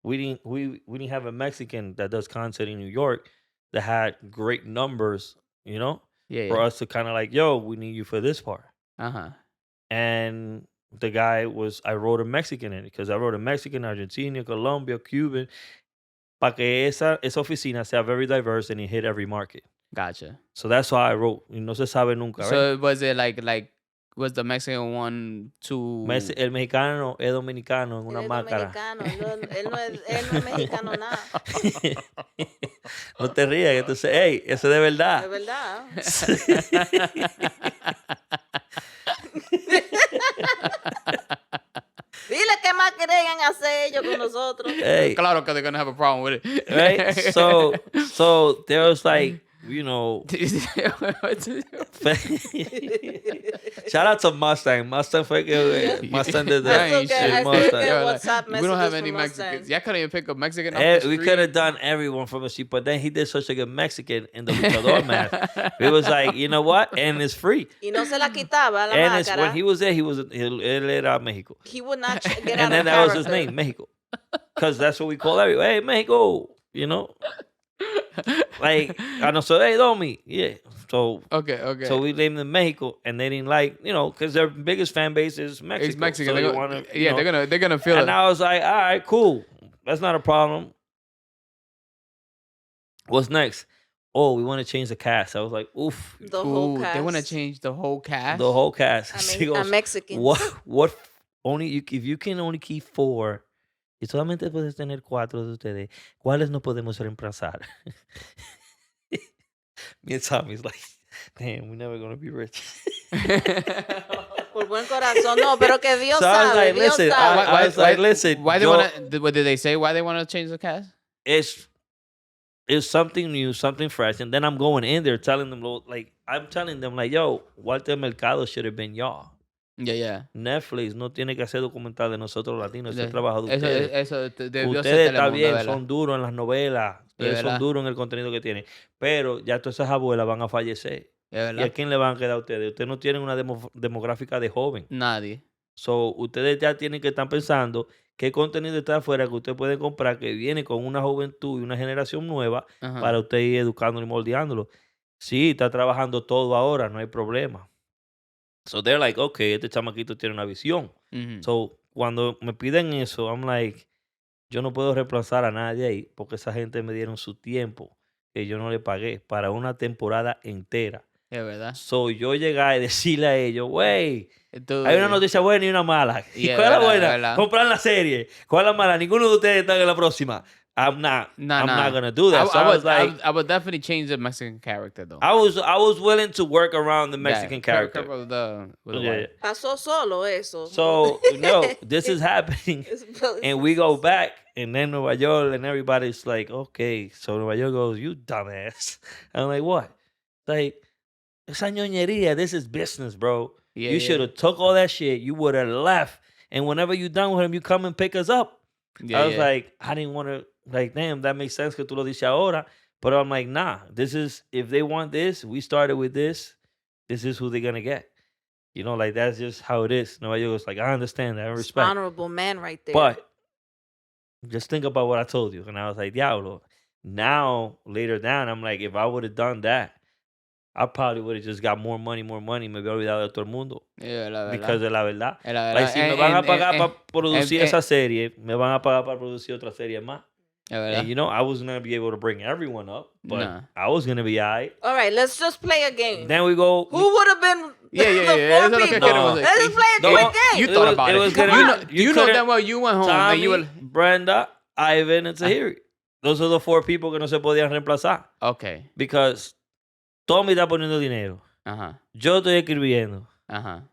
we didn't have a Mexican that does content in New York that had great numbers, you know? For us to kind of like, yo, we need you for this part. And the guy I wrote a Mexican in it because I wrote a Mexican, Argentina, Colombia, Cuban, para que esa oficina sea very diverse and it hit every market. Gotcha. So that's why I wrote. Y no se sabe nunca, right? So was it like was the Mexican one too? El mexicano es dominicano en una máscara. Él no es mexicano nada. No te rías, entonces, hey, eso es de verdad. De verdad. Dile qué más querían hacer ellos con nosotros. Hey. Claro que they're gonna have a problem with it. Right? So there was like, you know. Shout out to Mustang. Mustang fue que Mustang did that shit. Mustang. We don't have any Mexicans. Y'all couldn't even pick a Mexican. We could have done everyone from a street, but then he did such a good Mexican in the luchador mask. It was like, you know what? And it's free. Y no se la quitaba la and máscara. When he was there, él era Mexico. He would not get out of character. And then that was his name, Mexico. Because that's what we call everyone. Hey, Mexico. You know? Like, I know, so hey, Domi, yeah. So okay. So we named them Mexico, and they didn't like, you know, because their biggest fan base is Mexico. It's Mexican. So they're gonna feel it. And I was like, all right, cool, that's not a problem. What's next? Oh, we want to change the cast. I was like, oof. The whole cast. They want to change the whole cast. The whole cast. She goes, Mexican. What? Only if you can only keep 4. Y solamente puedes tener 4 de ustedes. ¿Cuáles no podemos reemplazar? Me and Tommy's like, damn, we're never going to be rich. Por buen corazón. No, pero que Dios so sabe. I was like, Dios listen. sabe. I was like, listen. Why they want to? What did they say? Why they want to change the cast? It's something new, something fresh. And then I'm going in there telling them, like, yo, Walter Mercado should have been y'all. Yeah. Netflix no tiene que hacer documental de nosotros latinos. Ese trabajo de ustedes. Ustedes está bien, son duros en las novelas. Ustedes son duros en el contenido que tienen. Pero ya todas esas abuelas van a fallecer. ¿Y a quién le van a quedar a ustedes? Ustedes no tienen una demográfica de joven. Nadie. So, ustedes ya tienen que estar pensando qué contenido está afuera que ustedes pueden comprar que viene con una juventud y una generación nueva para usted ir educándolo y moldeándolo. Sí, está trabajando todo ahora, no hay problema. So they're like, okay, este chamaquito tiene una visión. So cuando me piden eso, I'm like, yo no puedo reemplazar a nadie ahí porque esa gente me dieron su tiempo que yo no le pagué para una temporada entera. Es verdad. So yo llegué y decirle a ellos, güey, hay una noticia buena y una mala. Yeah, ¿Cuál es la buena? Comprar la serie. ¿Cuál es la mala? Ninguno de ustedes está en la próxima. I'm not gonna do that. I would definitely change the Mexican character though. I was willing to work around the Mexican character. Pasó solo eso. So no, this is happening, and we go back, and then Nueva York, and everybody's like, okay. So Nueva York goes, you dumbass. I'm like, what? Like, esa ñoñería. This is business, bro. You should have took all that shit. You would have left, and whenever you're done with him, you come and pick us up. I was like, I didn't want to. Like, damn, that makes sense que tú lo dices ahora. But I'm like, nah, this is, if they want this, we started with this. This is who they're going to get. You know, like, that's just how it is. Nueva York was like, I understand that. I respect. Honorable man right there. But just think about what I told you. And I was like, diablo. Now, later down, I'm like, if I would have done that, I probably would have just got more money. Me había olvidado de todo el mundo. Because de la verdad. Like, si me van a pagar para producir esa serie, me van a pagar para producir otra serie más. And you know, I wasn't going to be able to bring everyone up, but I was going to be all right. All right, let's just play a game. Then we go. Who would have been Yeah. the 4 people? No. Let's just play a quick game. You thought about it. You know damn well you went home. Tommy, and you were... Brenda, Ivan, and Tahiri. Those are the 4 people que no se podían reemplazar. Okay. Because Tommy está poniendo dinero. Yo estoy escribiendo.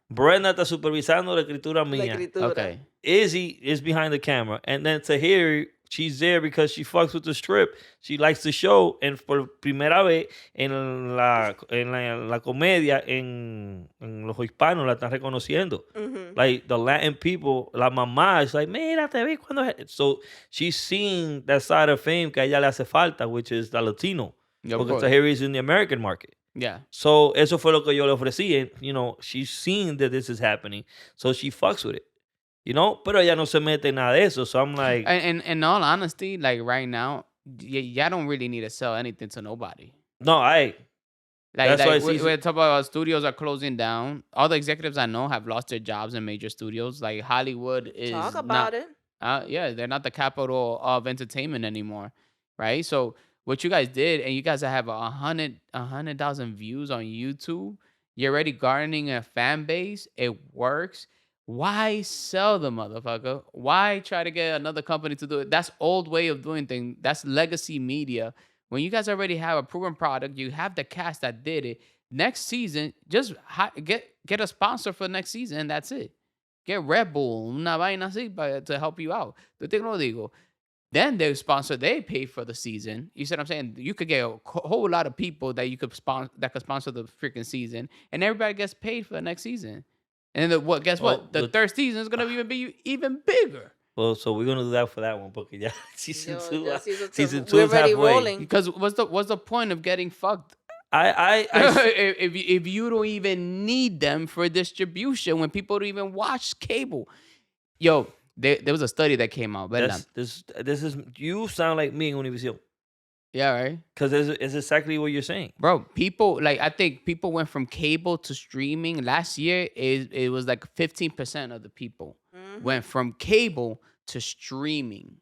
Brenda está supervisando la escritura mía. Okay. Izzy is behind the camera. And then Tahiri she's there because she fucks with the strip. She likes the show. And por primera vez en la comedia, en los hispanos la están reconociendo. Like the Latin people, la mamá is like, mira, te vi cuando... So she's seeing that side of fame que a ella le hace falta, which is the Latino. Because Tahiri is in the American market. Yeah. So eso fue lo que yo le ofrecí. And, you know, she's seeing that this is happening. So she fucks with it. You know? Pero ella no se mete en nada de eso. So I'm like... And in all honesty, like right now, y'all don't really need to sell anything to nobody. No, That's why we're talking about studios are closing down. All the executives I know have lost their jobs in major studios. Like Hollywood is talk about it. Yeah, they're not the capital of entertainment anymore, right? So what you guys did, and you guys have 100,000 views on YouTube. You're already garnering a fan base. It works. Why sell the motherfucker? Why try to get another company to do it? That's old way of doing things. That's legacy media. When you guys already have a proven product, you have the cast that did it. Next season, just get a sponsor for next season, and that's it. Get Red Bull, una vaina así to help you out. Te lo digo. Then they pay for the season. You see what I'm saying? You could get a whole lot of people that you could sponsor the freaking season, and everybody gets paid for the next season. And then guess what? The third season is gonna be even bigger. Well, so we're gonna do that for that one, porque ya season two is we're already halfway. rolling. Because what's the point of getting fucked? I if you don't even need them for distribution when people don't even watch cable. Yo, there was a study that came out. This is you sound like me in Univision. Yeah, right. Because it's exactly what you're saying, bro. I think people went from cable to streaming last year. It was like 15% of the people went from cable to streaming.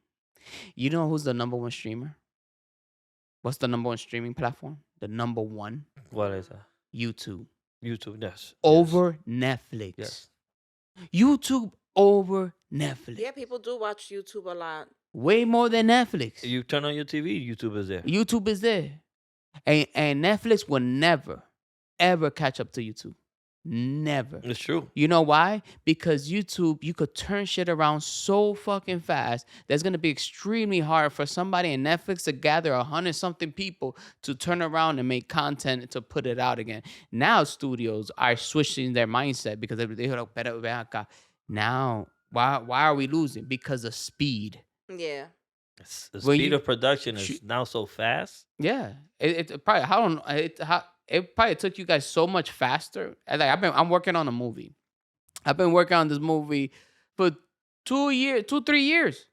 You know who's the number one streamer? What's the number one streaming platform? The number one. What is that? YouTube. YouTube, yes. Over Netflix. Yes. YouTube over Netflix. Yeah, people do watch YouTube a lot. Way more than Netflix. You turn on your TV, YouTube is there. YouTube is there. And Netflix will never, ever catch up to YouTube. Never. It's true. You know why? Because YouTube, you could turn shit around so fucking fast. That's going to be extremely hard for somebody in Netflix to gather 100-something people to turn around and make content to put it out again. Now studios are switching their mindset because they now, why are we losing? Because of speed. Yeah. The speed of production is now so fast. Yeah. It probably, it probably took you guys so much faster. Like I'm working on a movie. I've been working on this movie for 3 years.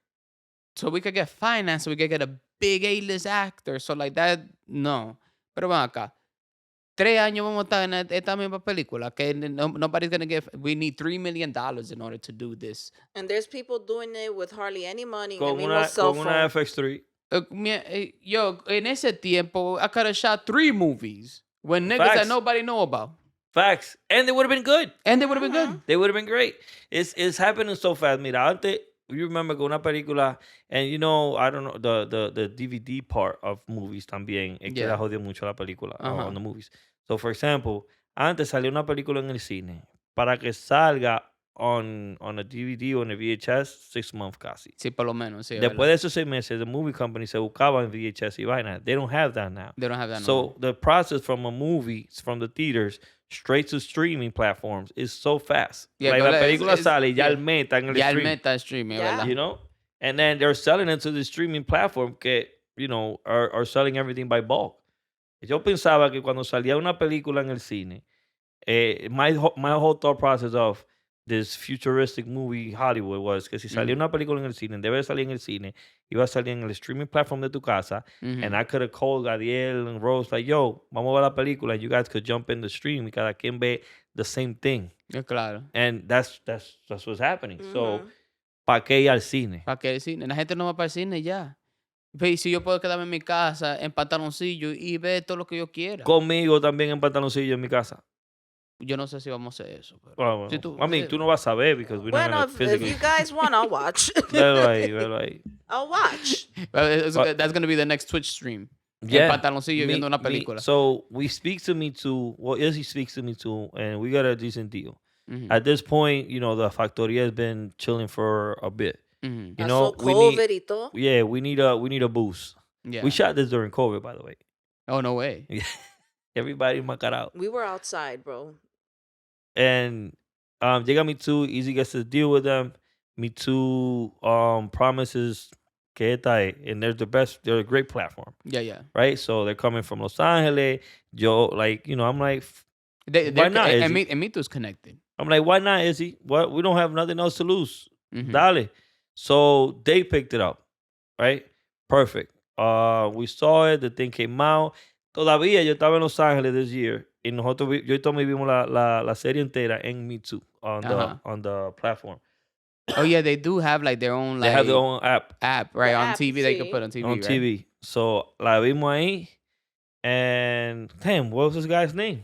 So we could get finance, so we could get a big A-list actor. So like that, no. Pero ven acá. 3 años vamos a estar en esta misma película. Que nobody's going to get... We need $3 million in order to do this. And there's people doing it with hardly any money. Con una FX3. Yo, en ese tiempo, I could have shot 3 movies. When niggas Facts. that nobody know about. Facts. And they would have been good. They would have been good. They would have been great. It's happening so fast. Mira, antes, you remember que una película, and you know, I don't know, the DVD part of movies también, es que la jodió mucho la película, on the movies. So, for example, antes salió una película en el cine, para que salga on a DVD o en el VHS, 6 months casi. Sí, por lo menos. Sí, después de esos 6 meses, the movie company se buscaba en VHS y vaina. They don't have that now. They don't have that now. So the process from a movie, from the theaters, straight to streaming platforms is so fast. Yeah, like la película sale y ya el meta en el ya stream. Ya el meta streaming, ¿verdad? You know? And then they're selling it to the streaming platform que, you know, are selling everything by bulk. Yo pensaba que cuando salía una película en el cine, my whole thought process of this futuristic movie Hollywood was que si salía una película en el cine, debe salir en el cine, iba a salir en el streaming platform de tu casa, and I could have called Gadiel and Rose like, yo, vamos a ver la película, and you guys could jump in the stream y cada quien ve the same thing. Yeah, claro. And that's what's happening. So, ¿para qué ir al cine? ¿Para qué ir al cine? La gente no va para el cine ya. Pero si yo puedo quedarme en mi casa en pantaloncillo y ver todo lo que yo quiera. Conmigo también en pantaloncillo en mi casa. Yo no sé si vamos a hacer eso. Pero well, si tú no vas a ver because we don't have physically. If you guys want, I'll watch. Velo ahí. I'll watch. Well, that's going to be the next Twitch stream. Yeah. En pantaloncillo viendo una película. So he speaks to me too. Well, Izzy speaks to me too, and we got a decent deal. At this point, you know, the Factoria has been chilling for a bit. Mhm. You Pasó know, we need COVID y todo. we need a boost. Yeah. We shot this during COVID, by the way. Oh, no way. Everybody macarao. We were outside, bro. And llega Me Too, Easy gets to deal with them. Me Too promises que esta es, and they're the best, they're a great platform, Yeah, yeah. right? So they're coming from Los Angeles. Yo, like, you know, I'm like, They, why they're not, and, Izzy? and Mito's connected. I'm like, why not, Izzy? What? We don't have nothing else to lose. Mhm. Dale. So they picked it up, right? Perfect. We saw it, the thing came out. Todavía yo estaba en Los Ángeles this year y nosotros, yo y Tommy vimos la serie entera en Me Too on the platform. Oh yeah, they do have like their own They like have their own app right The on app, TV. They can sí. put on TV. on right? TV. So la vimos ahí, and damn, what was this guy's name?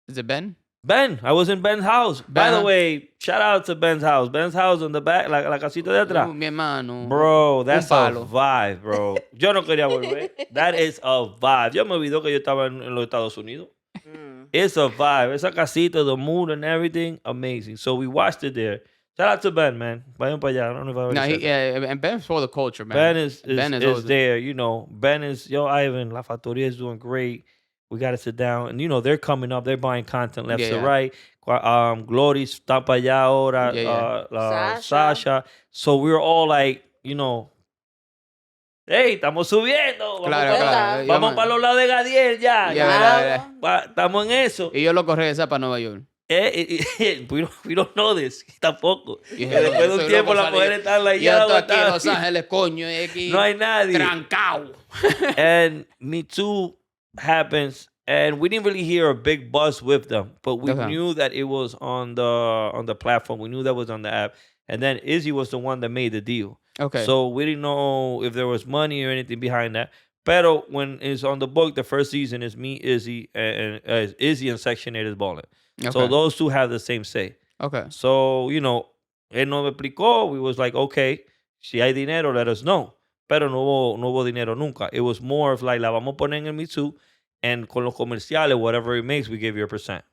Is it Ben? Ben. I was in Ben's house. By the Ben. way, shout out to Ben's house. Ben's house on the back, la casita de atrás. Mi hermano. Bro, that's a palo. vibe, bro. Yo no quería volver. That is a vibe. Yo me olvidó que yo estaba en los Estados Unidos. Mm. It's a vibe. Esa casita, the mood and everything, amazing. So we watched it there. Shout out to Ben, man. Vayan para allá. I don't know if I already No, said that. yeah, and Ben's for the culture, man. Ben is always- there, you know. Ben is, yo, Ivan, La Factoria is doing great. We got to sit down. And, you know, they're coming up. They're buying content left Yeah, to yeah. right. Glory está para allá ahora. Yeah, yeah. Sasha. So we're all like, you know, hey, estamos subiendo. Claro, claro. Vamos para los lados de Gadiel ya. Yeah, Ya. yeah. Estamos en eso. Y yo loco regresar para Nueva York. We don't know this tampoco. Yeah, Que después de un estoy tiempo loco las mujeres están like, Yo ya estoy aquí en aguantado. Los Ángeles, coño, y aquí No hay nadie. trancado. And Me Too happens, and we didn't really hear a big buzz with them, but we Okay. knew that it was on the platform. We knew that was on the app, and then Izzy was the one that made the deal. Okay. So we didn't know if there was money or anything behind that. Pero when it's on the book, the first season is me, Izzy, and Izzy and Section 8 is balling. okay. So those two have the same say. Okay. So, you know, él nos explicó. We was like, okay, si hay dinero, let us know. Pero no hubo dinero nunca. It was more of like, la vamos a poner en el Me Too, and con los comerciales, whatever it makes, we give you a percent.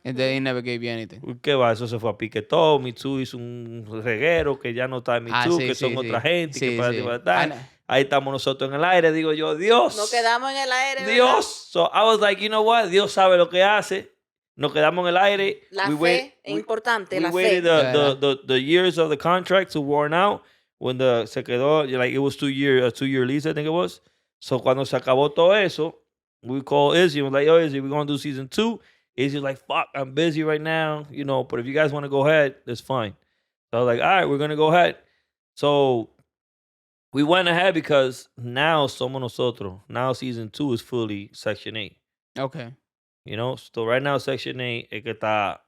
And they never gave you anything. ¿Qué va? Eso se fue a pique todo. Me Too hizo un reguero que ya no está en Me Too, sí, que son sí, otra sí. gente, que Sí, para sí. ti, para tal. I know. Ahí estamos nosotros en el aire. Digo yo, Dios. Nos quedamos en el aire, ¿verdad? Dios. So I was like, you know what? Dios sabe lo que hace. Nos quedamos en el aire. La We fe wait- es we- importante, we la fe. waited Yeah. the years of the contract to worn out when se quedó, like it was 2 year, a 2 year lease, I think it was. So cuando se acabó todo eso, we called Izzy and was like, yo, Izzy, we're going to do season 2. Izzy's like, fuck, I'm busy right now, you know, but if you guys want to go ahead, that's fine. So I was like, all right, we're going to go ahead. So we went ahead because now somos nosotros. Now season 2 is fully Section 8. Okay. You know, so right now Section 8 es que está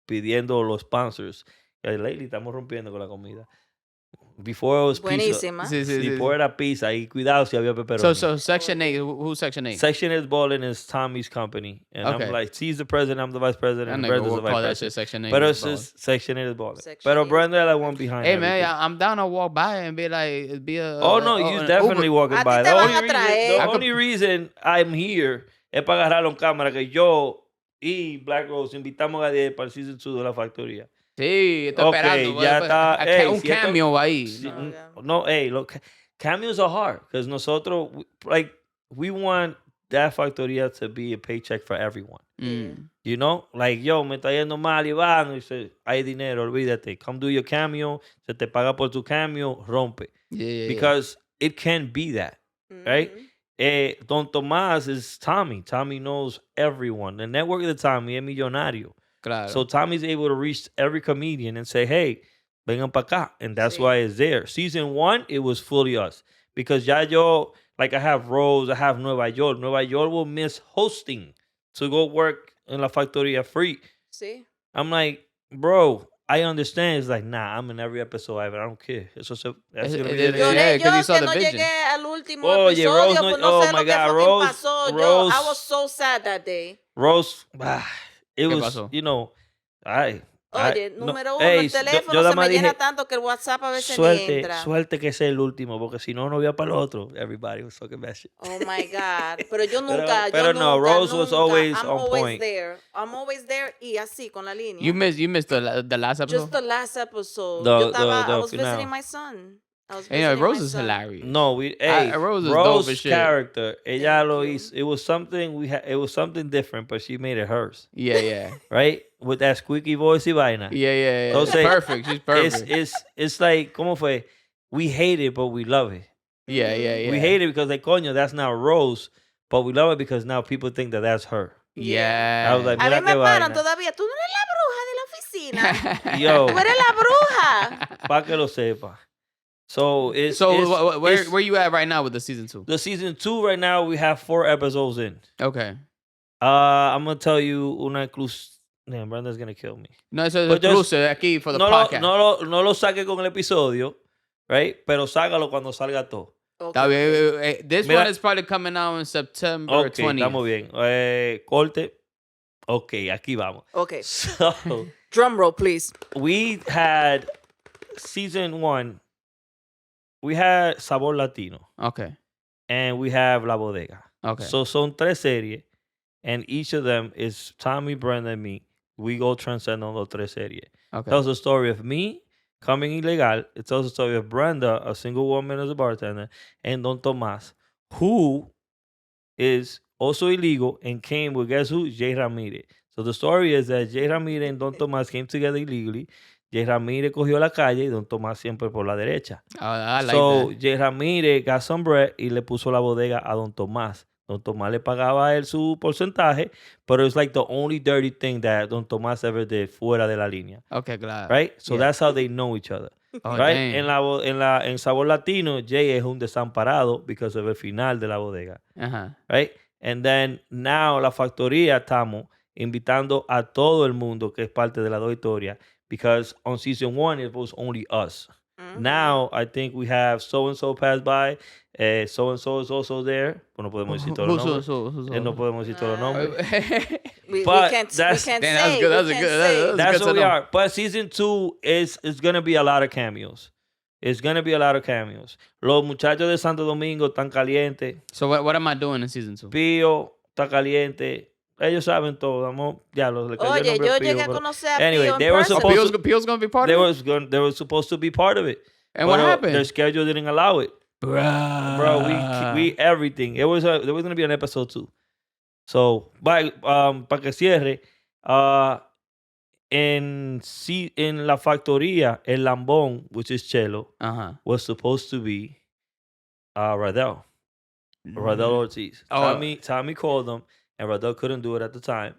pidiendo los sponsors. Lately estamos rompiendo con la comida. Before it was pizza. Buenísima. Sí, sí, sí. Before era pizza. Y cuidado si había pepperoni. So Section 8, who's Section 8? Section 8 balling is Tommy's company. And Okay. I'm like, he's the president, I'm the vice president, That and nigga Brenda's will the vice call that president. shit Section 8. But is it's balling. just Section 8 is balling. Section Pero 8 is Brenda la one behind Hey, man, everything. I'm down to walk by and be like, be a. Oh, no, an you definitely Uber. walking A ti by. te The van only, a reason, traer. the I could- only reason I'm here es para agarrarlo en cámara que yo y Black Rose invitamos a 10 para el season 2 de la Factoría. Sí, estoy Ok, esperando. ya pues, está. Ey, un si esto- cameo ahí. Sí, ¿no? No, ya. No, hey, look, cameos are hard because nosotros, like, we want that Factoría to be a paycheck for everyone. Mm. You know, like, yo, me está yendo mal, Iván, y dice, hay dinero, olvídate. Come do your cameo, se te paga por tu cameo, rompe. Yeah, yeah, yeah. Because it can be that, right? Mhm. Don Tomás is Tommy. Tommy knows everyone. The network de Tommy es millonario. Claro. So Tommy's able to reach every comedian and say, hey, vengan para acá. And that's Sí. why it's there. Season 1, it was fully us. Because ya yo, like I have Rose, I have Nueva York. Nueva York will miss hosting to go work in La Factoría free. Sí. I'm like, bro, I understand. It's like, nah, I'm in every episode, Ivan. I don't care. Eso se, that's gonna be it- the- Yeah, Lloré 'cause yo you saw que the no vision. llegué al último Oye, episodio, Rose no- pues no oh sé my lo que God, fucking Rose- pasó. I Rose- was so sad that day. Rose, it ¿Qué was, pasó? you know, I Oye, No, número uno, ey, el teléfono yo nada se me más llena dije, tanto que el WhatsApp a veces ni suerte, entra. suerte que sea el último, porque si no, no había para el otro. Everybody was talking about shit. Oh my God. Pero yo Pero, nunca, yo pero no, nunca, Rose was nunca. always I'm on always point. there. I'm always there y así con la You línea. missed the last Just episode. the last episode. Yo estaba, I The was visiting final. my son. I was And, you know, visiting my Rose is son. hilarious. No, Rose is dope as Rose's shit. character, ella Thank lo you. hizo. It was something it was something different, but she made it hers, Yeah, yeah, right? With that squeaky voice y vaina. yeah, yeah. So It's say, perfect. She's perfect. it's like, ¿cómo fue? We hate it, but we love it. Yeah, yeah, yeah. We hate it because like, coño, that's not Rose, but we love it because now people think that that's her. Yeah. I was like, A mí mira me qué paran vaina. todavía. Tú no eres la bruja de la oficina. Yo, Tú eres la bruja. pa' que lo sepa. So it's So it's- where you at right now with the season 2? the season 2 right now we have 4 episodes in. Okay. I'm gonna tell you una exclusiva. Damn, Brenda's gonna kill me. No, eso es But just- cruce aquí for the No podcast. no lo saque con el episodio, right? Pero sácalo cuando salga todo. Está Okay. bien. This Mira- one is probably coming out in September Ok, 20th. estamos bien. Corte. Ok, aquí vamos. Okay. So, Drum roll, please. we had season 1. We had Sabor Latino. Okay. And we have La Bodega. Okay. So son 3 series. And each of them is Tommy, Brenda, and me. We go transcend on those 3 series. Okay. Tells the story of me coming illegal. It tells the story of Brenda, a single woman as a bartender, and Don Tomas, who is also illegal and came with, guess who? Jay Ramirez. So the story is that Jay Ramirez and Don Tomas came together illegally. Jay Ramirez cogió la calle y Don Tomás siempre por la derecha. I like So that. Jay Ramirez got some bread y le puso la bodega a Don Tomás. Don Tomás le pagaba a él su porcentaje, pero it's like the only dirty thing that Don Tomás ever did fuera de la línea. Okay, claro. Right? So Yeah. that's how they know each other. Oh, Right? damn. En Sabor Latino, Jay es un desamparado because of el final de la bodega. Uh-huh. Right? And then now la factoría estamos invitando a todo el mundo que es parte de la dos historias because on season 1 it was only us. Mhm. Now I think we have so and so passed by. So and so is also there. Pues no podemos decir todos los nombres. No podemos decir todos los nombres. We But can't that's- say. Damn, that's good, that's we a can't good- say. that's- That's good what to we know. are. But season 2 is gonna be a lot of cameos. It's gonna be a lot of cameos. Los muchachos de Santo Domingo están calientes. So what am I doing in season 2? Pío está caliente. Ellos saben todo. Le cayó el Oye, nombre yo Pío, llegué a pero- conocer a Anyway, Pío en they were person. supposed to- Peel's gonna be part They of it? they were supposed to be part of it. And what But, happened? Their schedule didn't allow it. Bro, we everything. There was gonna be an episode 2. So, para que cierre, en la factoría, el lambón, which is Chelo, Uh-huh. was supposed to be Radel Ortiz. Oh. Tommy called him, and Radel couldn't do it at the time,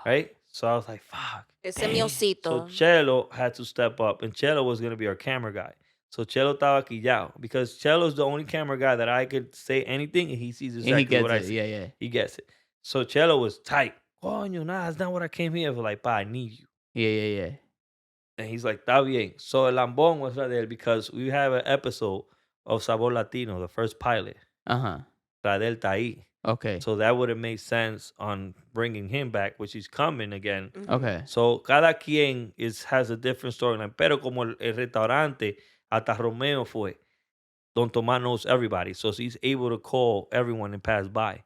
right? So I was like, fuck. Ese mi So osito. Chelo had to step up, and Chelo was gonna be our camera guy. So Chelo estaba quillao because Chelo's the only camera guy that I could say anything and he sees And exactly he gets what I it. see. Yeah, yeah. He gets it. So Chelo was tight. Coño, nah, that's not what I came here for. Like, pa, I need you. Yeah, yeah, yeah. And he's like, está bien. So El Lambón was right there because we have an episode of Sabor Latino, the first pilot. Uh-huh. Radel está ahí. Okay. So that would have made sense on bringing him back, which he's coming again. Mhm. Okay. So cada quien has a different storyline. Pero como el restaurante, hasta Romeo fue. Don Tomás knows everybody. So he's able to call everyone and pass by.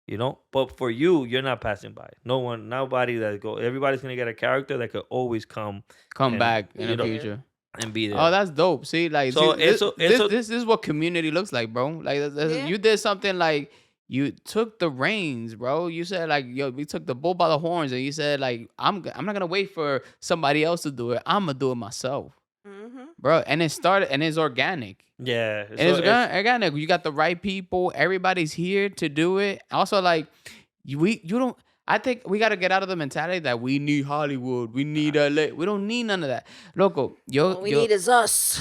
You know? But for you, you're not passing by. Nobody that go. Everybody's going to get a character that could always come Come And, back in you the know, future. and be there. Oh, that's dope. See, like, So see, eso- this is what community looks like, bro. Like, Yeah. you did something like you took the reins, bro. You said like, yo, we took the bull by the horns, and you said like, I'm not gonna wait for somebody else to do it. I'm gonna do it myself, Mhm. bro. And it started, and it's organic. yeah. And it's organic. You got the right people. Everybody's here to do it. Also, like, you don't. I think we got to get out of the mentality that we need Hollywood. We need LA. We don't need none of that. Loco, All we need is us.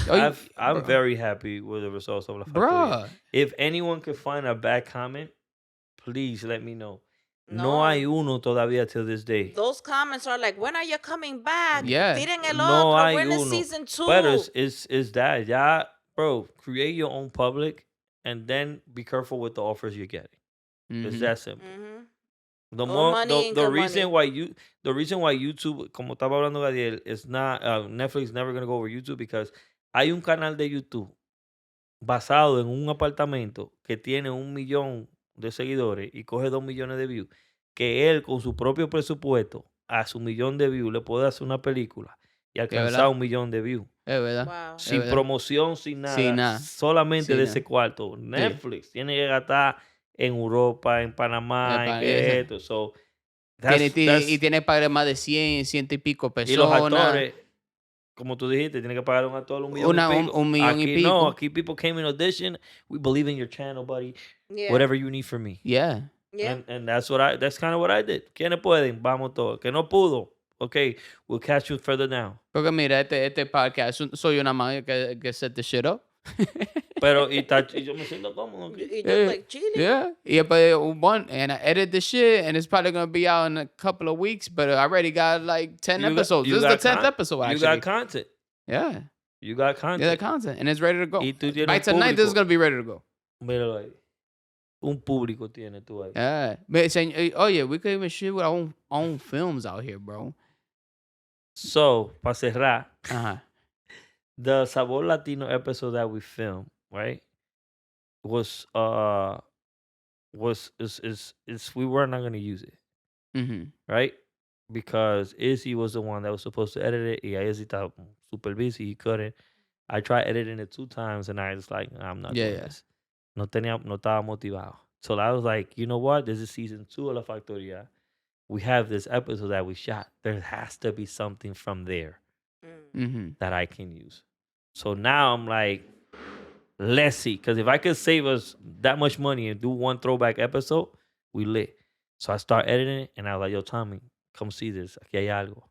I'm very happy with the results of La Factoria. Bruh. If anyone could find a bad comment, please let me know. No hay uno todavía till this day. Those comments are like, when are you coming back? Yeah. Tiren el No otro. hay When is uno. season 2? But it's that. Yeah, bro, create your own public and then be careful with the offers you're getting. It's Mhm. that simple. Mhm. The More more money, the income reason money. why YouTube, como estaba hablando Gadiel, it's not Netflix never gonna go over YouTube because hay un canal de YouTube basado en un apartamento que tiene 1 millón de seguidores y coge 2 millones de views, que él con su propio presupuesto a su 1 millón de views le puede hacer una película y Es alcanzar verdad. 1 millón de views. Es verdad. Wow. Es Sin verdad. promoción, sin Sin nada, nada. solamente Sin de nada. ese cuarto. Sí. Netflix tiene que gastar en Europa, en Panamá, en que esto. So, Y tiene que pagar más de 100, ciento y pico y los personas. actores, como tú dijiste, tiene que pagar a un actor 1 millón y pico. Un millón y Aquí pico. no, aquí people came in audition. We believe in your channel, buddy. Yeah. Whatever you need from me. Yeah. Yeah. And that's kind of what I did. ¿Quiénes pueden? Vamos todos. Que no pudo. Okay, we'll catch you further down. Porque mira, este podcast, soy una más que set the shit up. Pero y yo me siento cómodo aquí. Y yo like chilling. Yeah. Y después and I edit the shit and it's probably going to be out in a couple of weeks, but I already got like 10 episodes. This is the 10th episode, actually. You got content. Yeah. You got content. Yeah, the content. And it's ready to go. Y tú tienes By un tonight, this is público. going to be ready to go. Míralo ahí. Un público tiene tú ahí. Yeah. Oye, we could even shoot with our own films out here, bro. So, para cerrar, Uh-huh. the Sabor Latino episode that we filmed, right, was we were not gonna use it, Mm-hmm. right? Because Izzy was the one that was supposed to edit it. Yeah, Izzy estaba super busy, he couldn't. I tried editing it 2 times and I was like, I'm not doing this. No estaba motivado. So I was like, you know what? This is season 2 of La Factoria. We have this episode that we shot. There has to be something from there Mm-hmm. that I can use. So now I'm like, let's see. Because if I could save us that much money and do one throwback episode, we lit. So I start editing it and I was like, yo, Tommy, come see this. Aquí hay algo.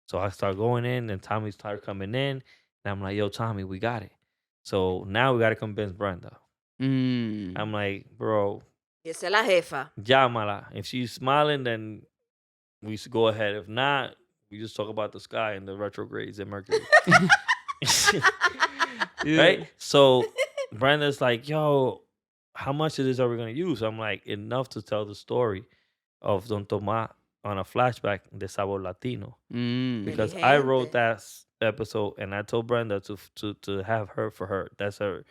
So I start going in and Tommy started coming in. And I'm like, yo, Tommy, we got it. So now we got to convince Brenda. Mm. I'm like, bro, Y esa es la jefa. llámala. If she's smiling, then we should go ahead. If not, we just talk about the sky and the retrogrades and Mercury. Right? So Brenda's like, yo, how much of this are we going to use? I'm like, enough to tell the story of Don Tomás on a flashback de Sabor Latino. Mm. Because I wrote Inteligente. that episode and I told Brenda to have her for her. That's her.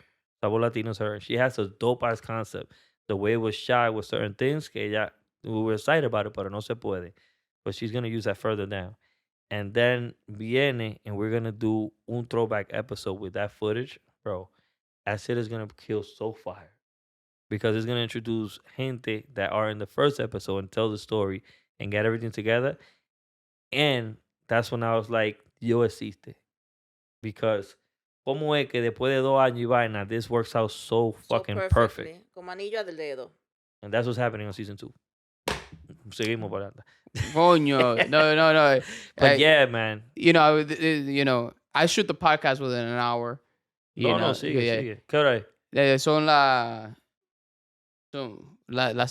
Sabor Latino's her. She has a dope ass concept. The way it was shot with certain things, que ella, we were excited about it, pero no se puede. But she's going to use that further down. And then viene and we're going to do un throwback episode with that footage. Bro, that shit is going to kill so fire. Because it's going to introduce gente that are in the first episode and tell the story and get everything together. And that's when I was like, yo existe. Because ¿cómo es que después de 2 años y vaina, this works out so fucking perfect? Perfectly. Como anillo del dedo. And that's what's happening on season 2. Seguimos para adelante. Coño. No. But yeah, man. You know, I shoot the podcast within an hour. No, sigue. ¿Qué hora es? Son las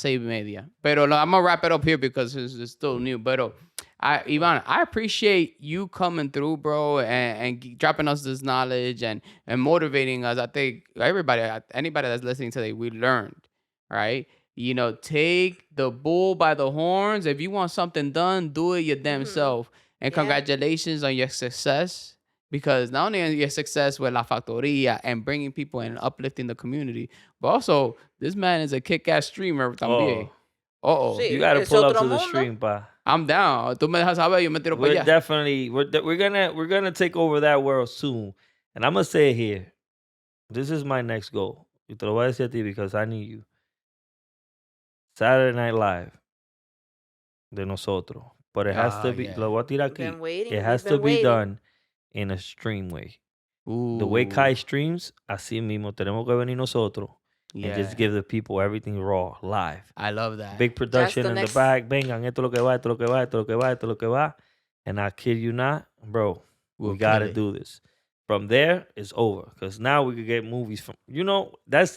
6:30. Pero I'm gonna wrap it up here because it's still new. But Ivan, I appreciate you coming through, bro, and dropping us this knowledge and motivating us. I think anybody that's listening today, we learned, right? You know, take the bull by the horns. If you want something done, do it your damn self. And Yeah. congratulations on your success. Because not only your success with La Factoria and bringing people and uplifting the community, but also this man is a kick-ass streamer también. Uh-oh. Sí. You got to Es pull up otro to the mundo. stream, pa. I'm down. Tú me dejas saber, yo me tiro para We're allá. definitely we're gonna take over that world soon. And I'm gonna say it here. This is my next goal. Y te lo voy a decir a ti because I need you. Saturday Night Live de nosotros. But it has to be, yeah. lo voy a tirar We've aquí. been waiting. It has We've to been be waiting. done in a stream way. The way Kai streams, así mismo tenemos que venir nosotros and just give the people everything raw, live. I love that. Big production in next- the back. Vengan, esto es lo que va, esto es lo que va, esto es lo que va, esto es lo que va. And I kid you not, bro, We'll we got to kill it. do this. From there, it's over. Because now we could get movies from,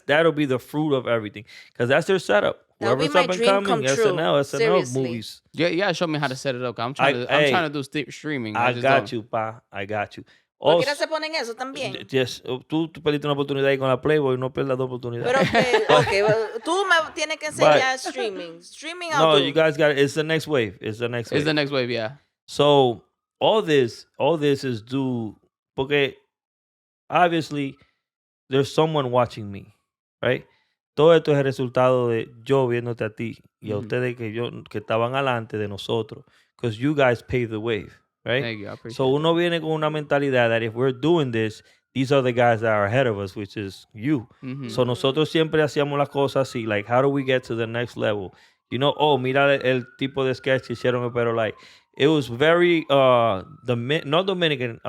that'll be the fruit of everything. Because that's their setup. That'll be Whoever's my up and dream coming, come true. SNL Seriously. movies. You gotta show me how to set it up. I'm trying to do streaming. I just got don't. you, pa. I got you. Cualquiera se pone en eso también. Yes, tú perdiste una oportunidad ahí con la Playboy, no pierdas dos oportunidades. Pero que, tú me tienes que enseñar streaming. Streaming I'll No, do. you guys got it. It's the next wave. It's the next It's wave. the next wave, yeah. So all this is due porque obviously there's someone watching me, right? Todo esto es el resultado de yo viéndote a ti y a ustedes que estaban alante de nosotros, because you guys paved the wave, right? Thank you. I appreciate So uno viene con una mentalidad that if we're doing this, these are the guys that are ahead of us, which is you. So nosotros siempre hacíamos las cosas así, like, how do we get to the next level? You know, oh, mira el tipo de sketch que hicieron, pero like, it was very, not Dominican,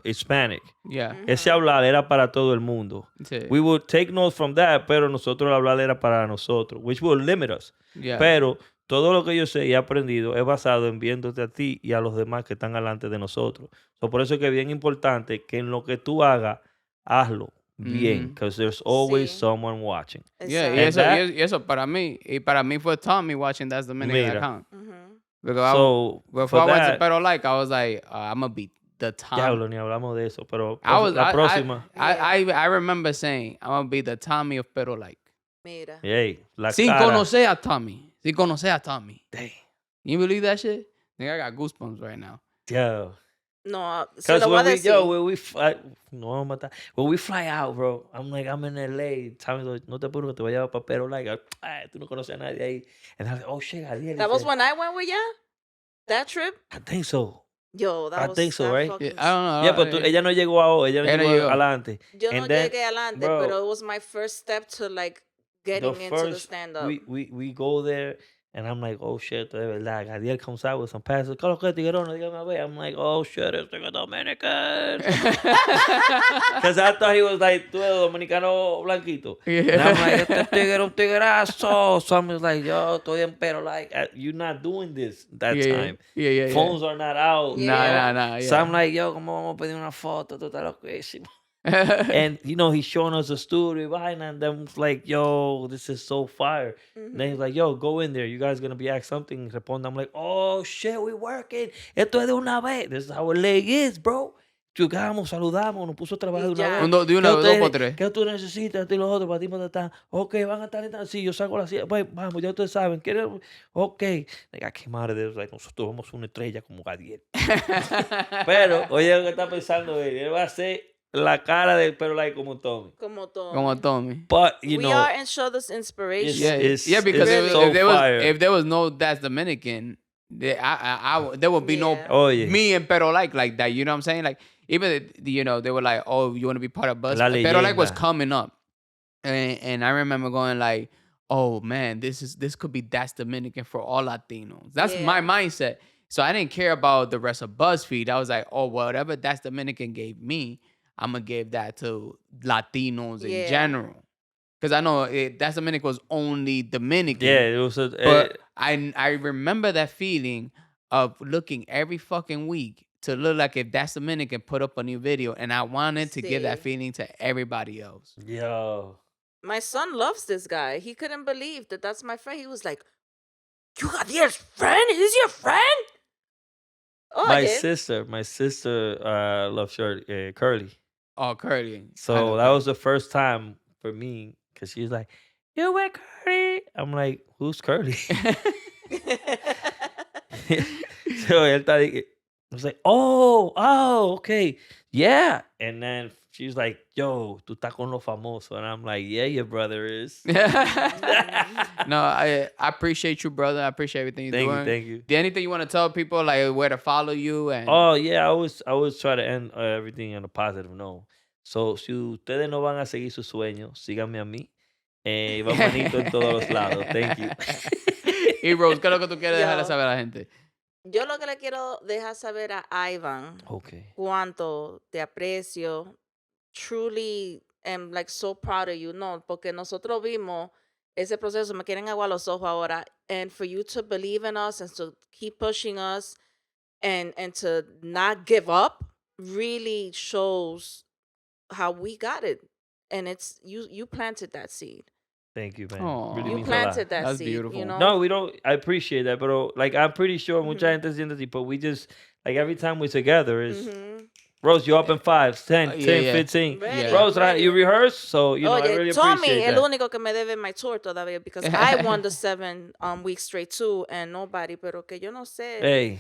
Hispanic. Yeah. Ese hablar era para todo el mundo. Sí. We would take notes from that, pero nosotros el hablar era para nosotros, which will limit us. Yeah. Pero todo lo que yo sé y he aprendido es basado en viéndote a ti y a los demás que están delante de nosotros. Por eso es que es bien importante que en lo que tú hagas, hazlo bien, because there's always someone watching. Yeah, Exactly. y eso para mí fue Tommy watching That's Dominican Mira. account. Mm-hmm. Because So, before I for went to that, Pero Like, I was like, I'm gonna beat the Tommy. diablo, ni hablamos de eso, pero I próxima. I remember saying, I'm gonna be the Tommy of Pero Like. Mira. Hey, la Sin cara. conocer a Tommy. Sin conocer a Tommy. Damn. You believe that shit? I think I got goosebumps right now. Yo. No, se Because lo voy a decir. when we fly, no vamos a matar. When we fly out, bro, I'm in LA. Tommy, no te apures que te voy a llevar para Pero Like. Ay, tú no conoces a nadie ahí. And I was like, oh shit, Adiel. That was when I went with ya? That trip? I think so. Yo, that I was think so, that right? fucking- I don't know. Yeah, pero ella no llegó a ella no Ella no llegó llegó. adelante. Yo no And then, llegué adelante, bro, pero it was my first step to like getting the into the first, stand-up. we go there, and I'm like, oh shit, de verdad. Adiel comes out with some passes. ¿Qué es lo que es, tiguerón? Dígame a ver. I'm like, oh shit, it's like a Dominican. Because I thought he was like, tú eres dominicano blanquito. And I'm like, este tigre es un tiguerazo. So I'm just like, yo, estoy en Pero Like, you're not doing this that time. Yeah. Phones are not out. Yeah. Nah. So I'm like, yo, ¿cómo vamos a pedir una foto? Tú estás loquísimo. And, you know, he's showing us a studio behind, and then it's like, yo, this is so fire. And then he's like, yo, go in there. You guys going to be asked something. Responde. I'm like, oh, shit, we working. Esto es de una vez. This is how a leg is, bro. Llegamos, saludamos, nos puso a trabajar de una Ya. vez. De una ¿Qué dos ustedes- por tres. ¿Qué tú necesitas? Esto y los otros, para ti, para estar. Ok, van a estar en sí, yo saco la silla. Pues, vamos, ya ustedes saben. ¿Quieren? Ok. Like, I came out of there, like, nosotros vamos una estrella como Gadiel. Pero, oye, lo que está pensando él va a ser la cara de Pero Like como Tommy. Como todo. Como Tommy. But, you we know, are each other's inspiration. Yeah, because it's so fire. if there was no That's Dominican, there would be no Yeah. Oye. me and Pero Like that. You know what I'm saying? Like even you know they were like, oh, you want to be part of Buzz? La Pero Like was leyenda. coming up, and I remember going like, oh man, this could be That's Dominican for all Latinos. That's Yeah. my mindset. So I didn't care about the rest of BuzzFeed. I was like, oh, whatever That's Dominican gave me, I'm gonna give that to Latinos in Yeah. general. Because I know That's Dominican was only Dominican. Yeah, it was a, But I remember that feeling of looking every fucking week to look like if That's Dominican put up a new video, and I wanted to give that Sí. feeling to everybody else. yo. My son loves this guy. He couldn't believe that that's my friend. He was like, you got Dier's friend? Is this your friend? Oh, My yeah. sister loves her Curly. Oh, Curly. So that was the first time for me, because she's like, you with Curly? I'm like, who's Curly? So él está I was like, oh, okay. Yeah. And then she's like, yo, tú estás con los famosos. And I'm like, yeah, your brother is. No, I appreciate you, brother. I appreciate everything you're doing. Thank you. Did anything you want to tell people, like where to follow you? And Oh, yeah, I always try to end everything on a positive note. So, si ustedes no van a seguir sus sueños, síganme a mí. Ivan Manito en todos los lados. Thank you. Y Rose, ¿qué es lo que tú quieres dejarle Yo. saber a la gente? Yo lo que le quiero dejar saber a Ivan, Okay. cuánto te aprecio. Truly am like so proud of you. No, porque nosotros vimos ese proceso, me quieren agua los ojos ahora. And for you to believe in us and to keep pushing us and to not give up really shows how we got it. And it's you planted that seed. Thank you, man. Aw. Really You means a lot. planted that That's seed. beautiful. You know? No, we don't. I appreciate that, but like I'm pretty sure mucha Mhm. gente siente así, but we just like every time we're together is Mhm. Rose, you up in 5, 10, Yeah, 10, yeah. 15. Ready, Rose, right? ready. You rehearse, so I Oye, really Tommy, appreciate el that. único que me debe my tour todavía because I won the 7 weeks straight too, and nobody, pero que yo no sé. Hey,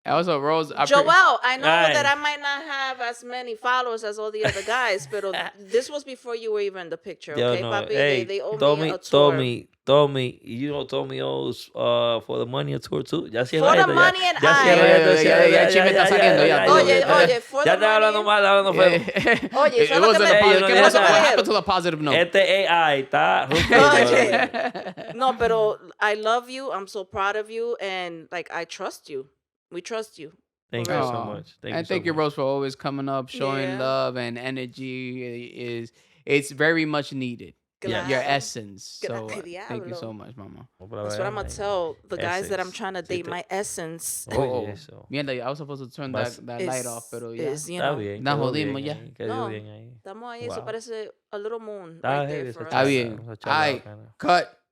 Also, Rose, Joel, I know that Aye. I might not have as many followers as all the other guys, but this was before you were even in the picture, yo okay, no. papi? Hey, They owe me a tour. Tommy, you know Tommy owes for the money a tour too. Ya For the money and ya I. cierra esto, Ya, chisme está saliendo, ya, todo. Oye, for ya the está hablando money. mal, hablando feo. Oye, It eso es lo que wasn't me- a Ey, yo positive. no ¿Qué dije pasó? What nada. happened to the positive note? Este AI está Oye. No, pero I love you. I'm so proud of you, and like I trust you. We trust you. Thank For you real. so much. And thank you, Rose, for always coming up, showing Yeah. love and energy. It's very much needed. Yes. Your Claro. essence. So thank you Diablo. so much, mama. That's what I'm gonna tell the guys that I'm trying to date. Essence. My essence Oye, eso. Mierda, I was supposed to turn that light off, pero ya. is, you Está know. bien. Nos quedó jodimos bien ya. ahí, quedó No, bien ahí. estamos ahí. Eso Wow. parece a little moon Está right there heavy for esa us. Está charla, bien. esa charla Ay, bacana. cut.